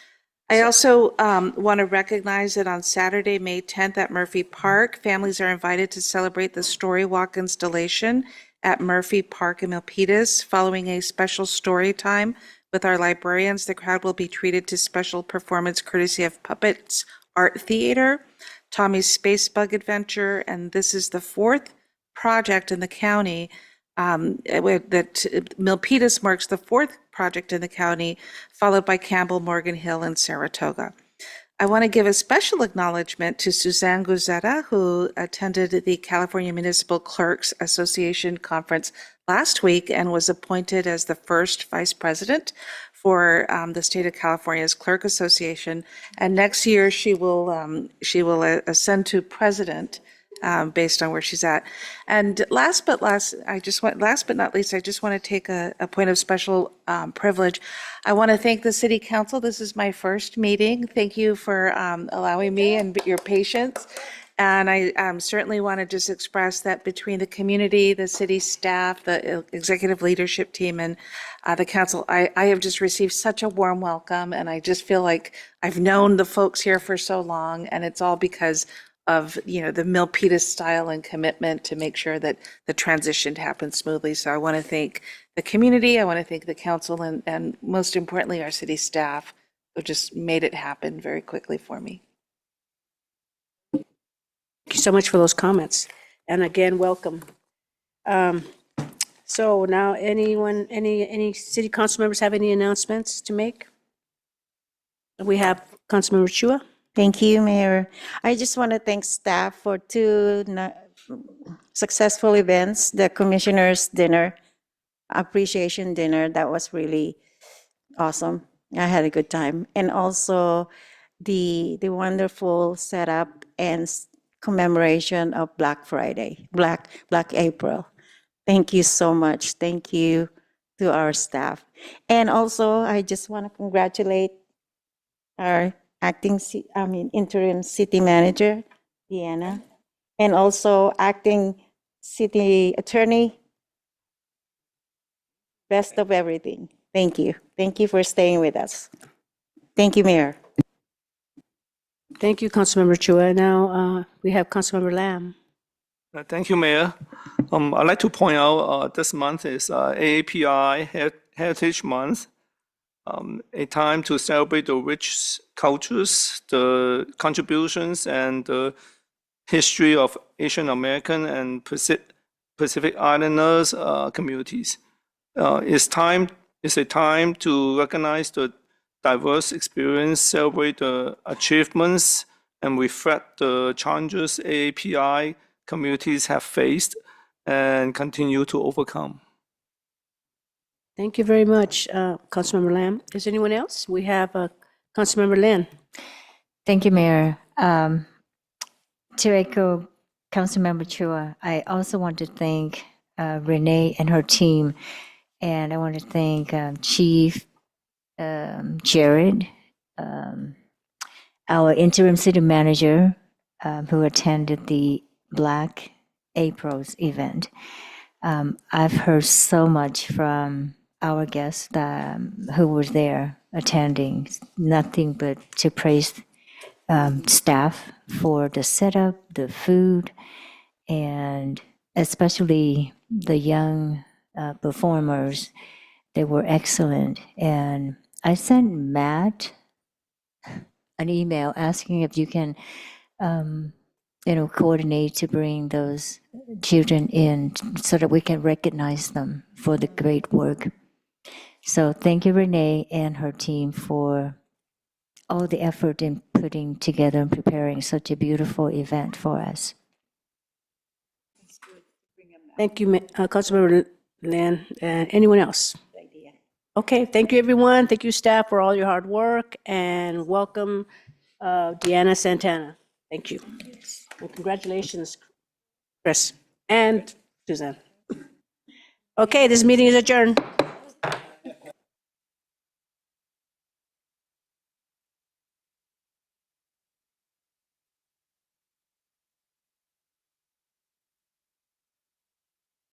Speaker 14: I also want to recognize that on Saturday, May 10th at Murphy Park, families are invited to celebrate the Story Walk installation at Murphy Park in Milpitas. Following a special story time with our librarians, the crowd will be treated to special performance courtesy of Puppets Art Theater, Tommy's Space Bug Adventure, and this is the 4th project in the county that Milpitas marks the 4th project in the county, followed by Campbell, Morgan Hill, and Saratoga. I want to give a special acknowledgement to Suzanne Guzetta, who attended the California Municipal Clerks Association conference last week and was appointed as the first vice president for the state of California's Clerk Association. And next year she will ascend to president based on where she's at. And last but not least, I just want to take a point of special privilege. I want to thank the City Council. This is my first meeting. Thank you for allowing me and your patience. And I certainly want to just express that between the community, the city staff, the executive leadership team, and the council, I have just received such a warm welcome. And I just feel like I've known the folks here for so long, and it's all because of, the Milpitas style and commitment to make sure that the transition happens smoothly. So I want to thank the community, I want to thank the council, and most importantly, our city staff, who just made it happen very quickly for me.
Speaker 3: Thank you so much for those comments. And again, welcome. So now any city council members have any announcements to make? We have Councilmember Chua.
Speaker 6: Thank you, Mayor. I just want to thank staff for 2 successful events, the Commissioners' Dinner, Appreciation Dinner. That was really awesome. I had a good time. And also the wonderful setup and commemoration of Black Friday, Black April. Thank you so much. Thank you to our staff. And also, I just want to congratulate our interim city manager, Deanna, and also acting city attorney. Best of everything. Thank you. Thank you for staying with us. Thank you, Mayor.
Speaker 3: Thank you, Councilmember Chua. Now we have Councilmember Lamb.
Speaker 18: Thank you, Mayor. I'd like to point out this month is AAPI Heritage Month, a time to celebrate the rich cultures, the contributions, and the history of Asian American and Pacific Islanders communities. It's a time to recognize the diverse experience, celebrate the achievements, and reflect the challenges AAPI communities have faced and continue to overcome.
Speaker 3: Thank you very much, Councilmember Lamb. Is anyone else? We have Councilmember Lin.
Speaker 17: Thank you, Mayor. To echo Councilmember Chua, I also want to thank Renee and her team, and I want to thank Chief Jared, our interim city manager, who attended the Black Aprils event. I've heard so much from our guests who were there attending, nothing but to praise staff for the setup, the food, and especially the young performers. They were excellent. And I sent Matt an email asking if you can, coordinate to bring those children in so that we can recognize them for the great work. So thank you, Renee and her team, for all the effort in putting together and preparing such a beautiful event for us.
Speaker 3: Thank you, Councilmember Lin. And anyone else? Okay, thank you, everyone. Thank you, staff, for all your hard work, and welcome, Deanna Santana. Thank you. And congratulations, Chris and Suzanne. Okay, this meeting is adjourned.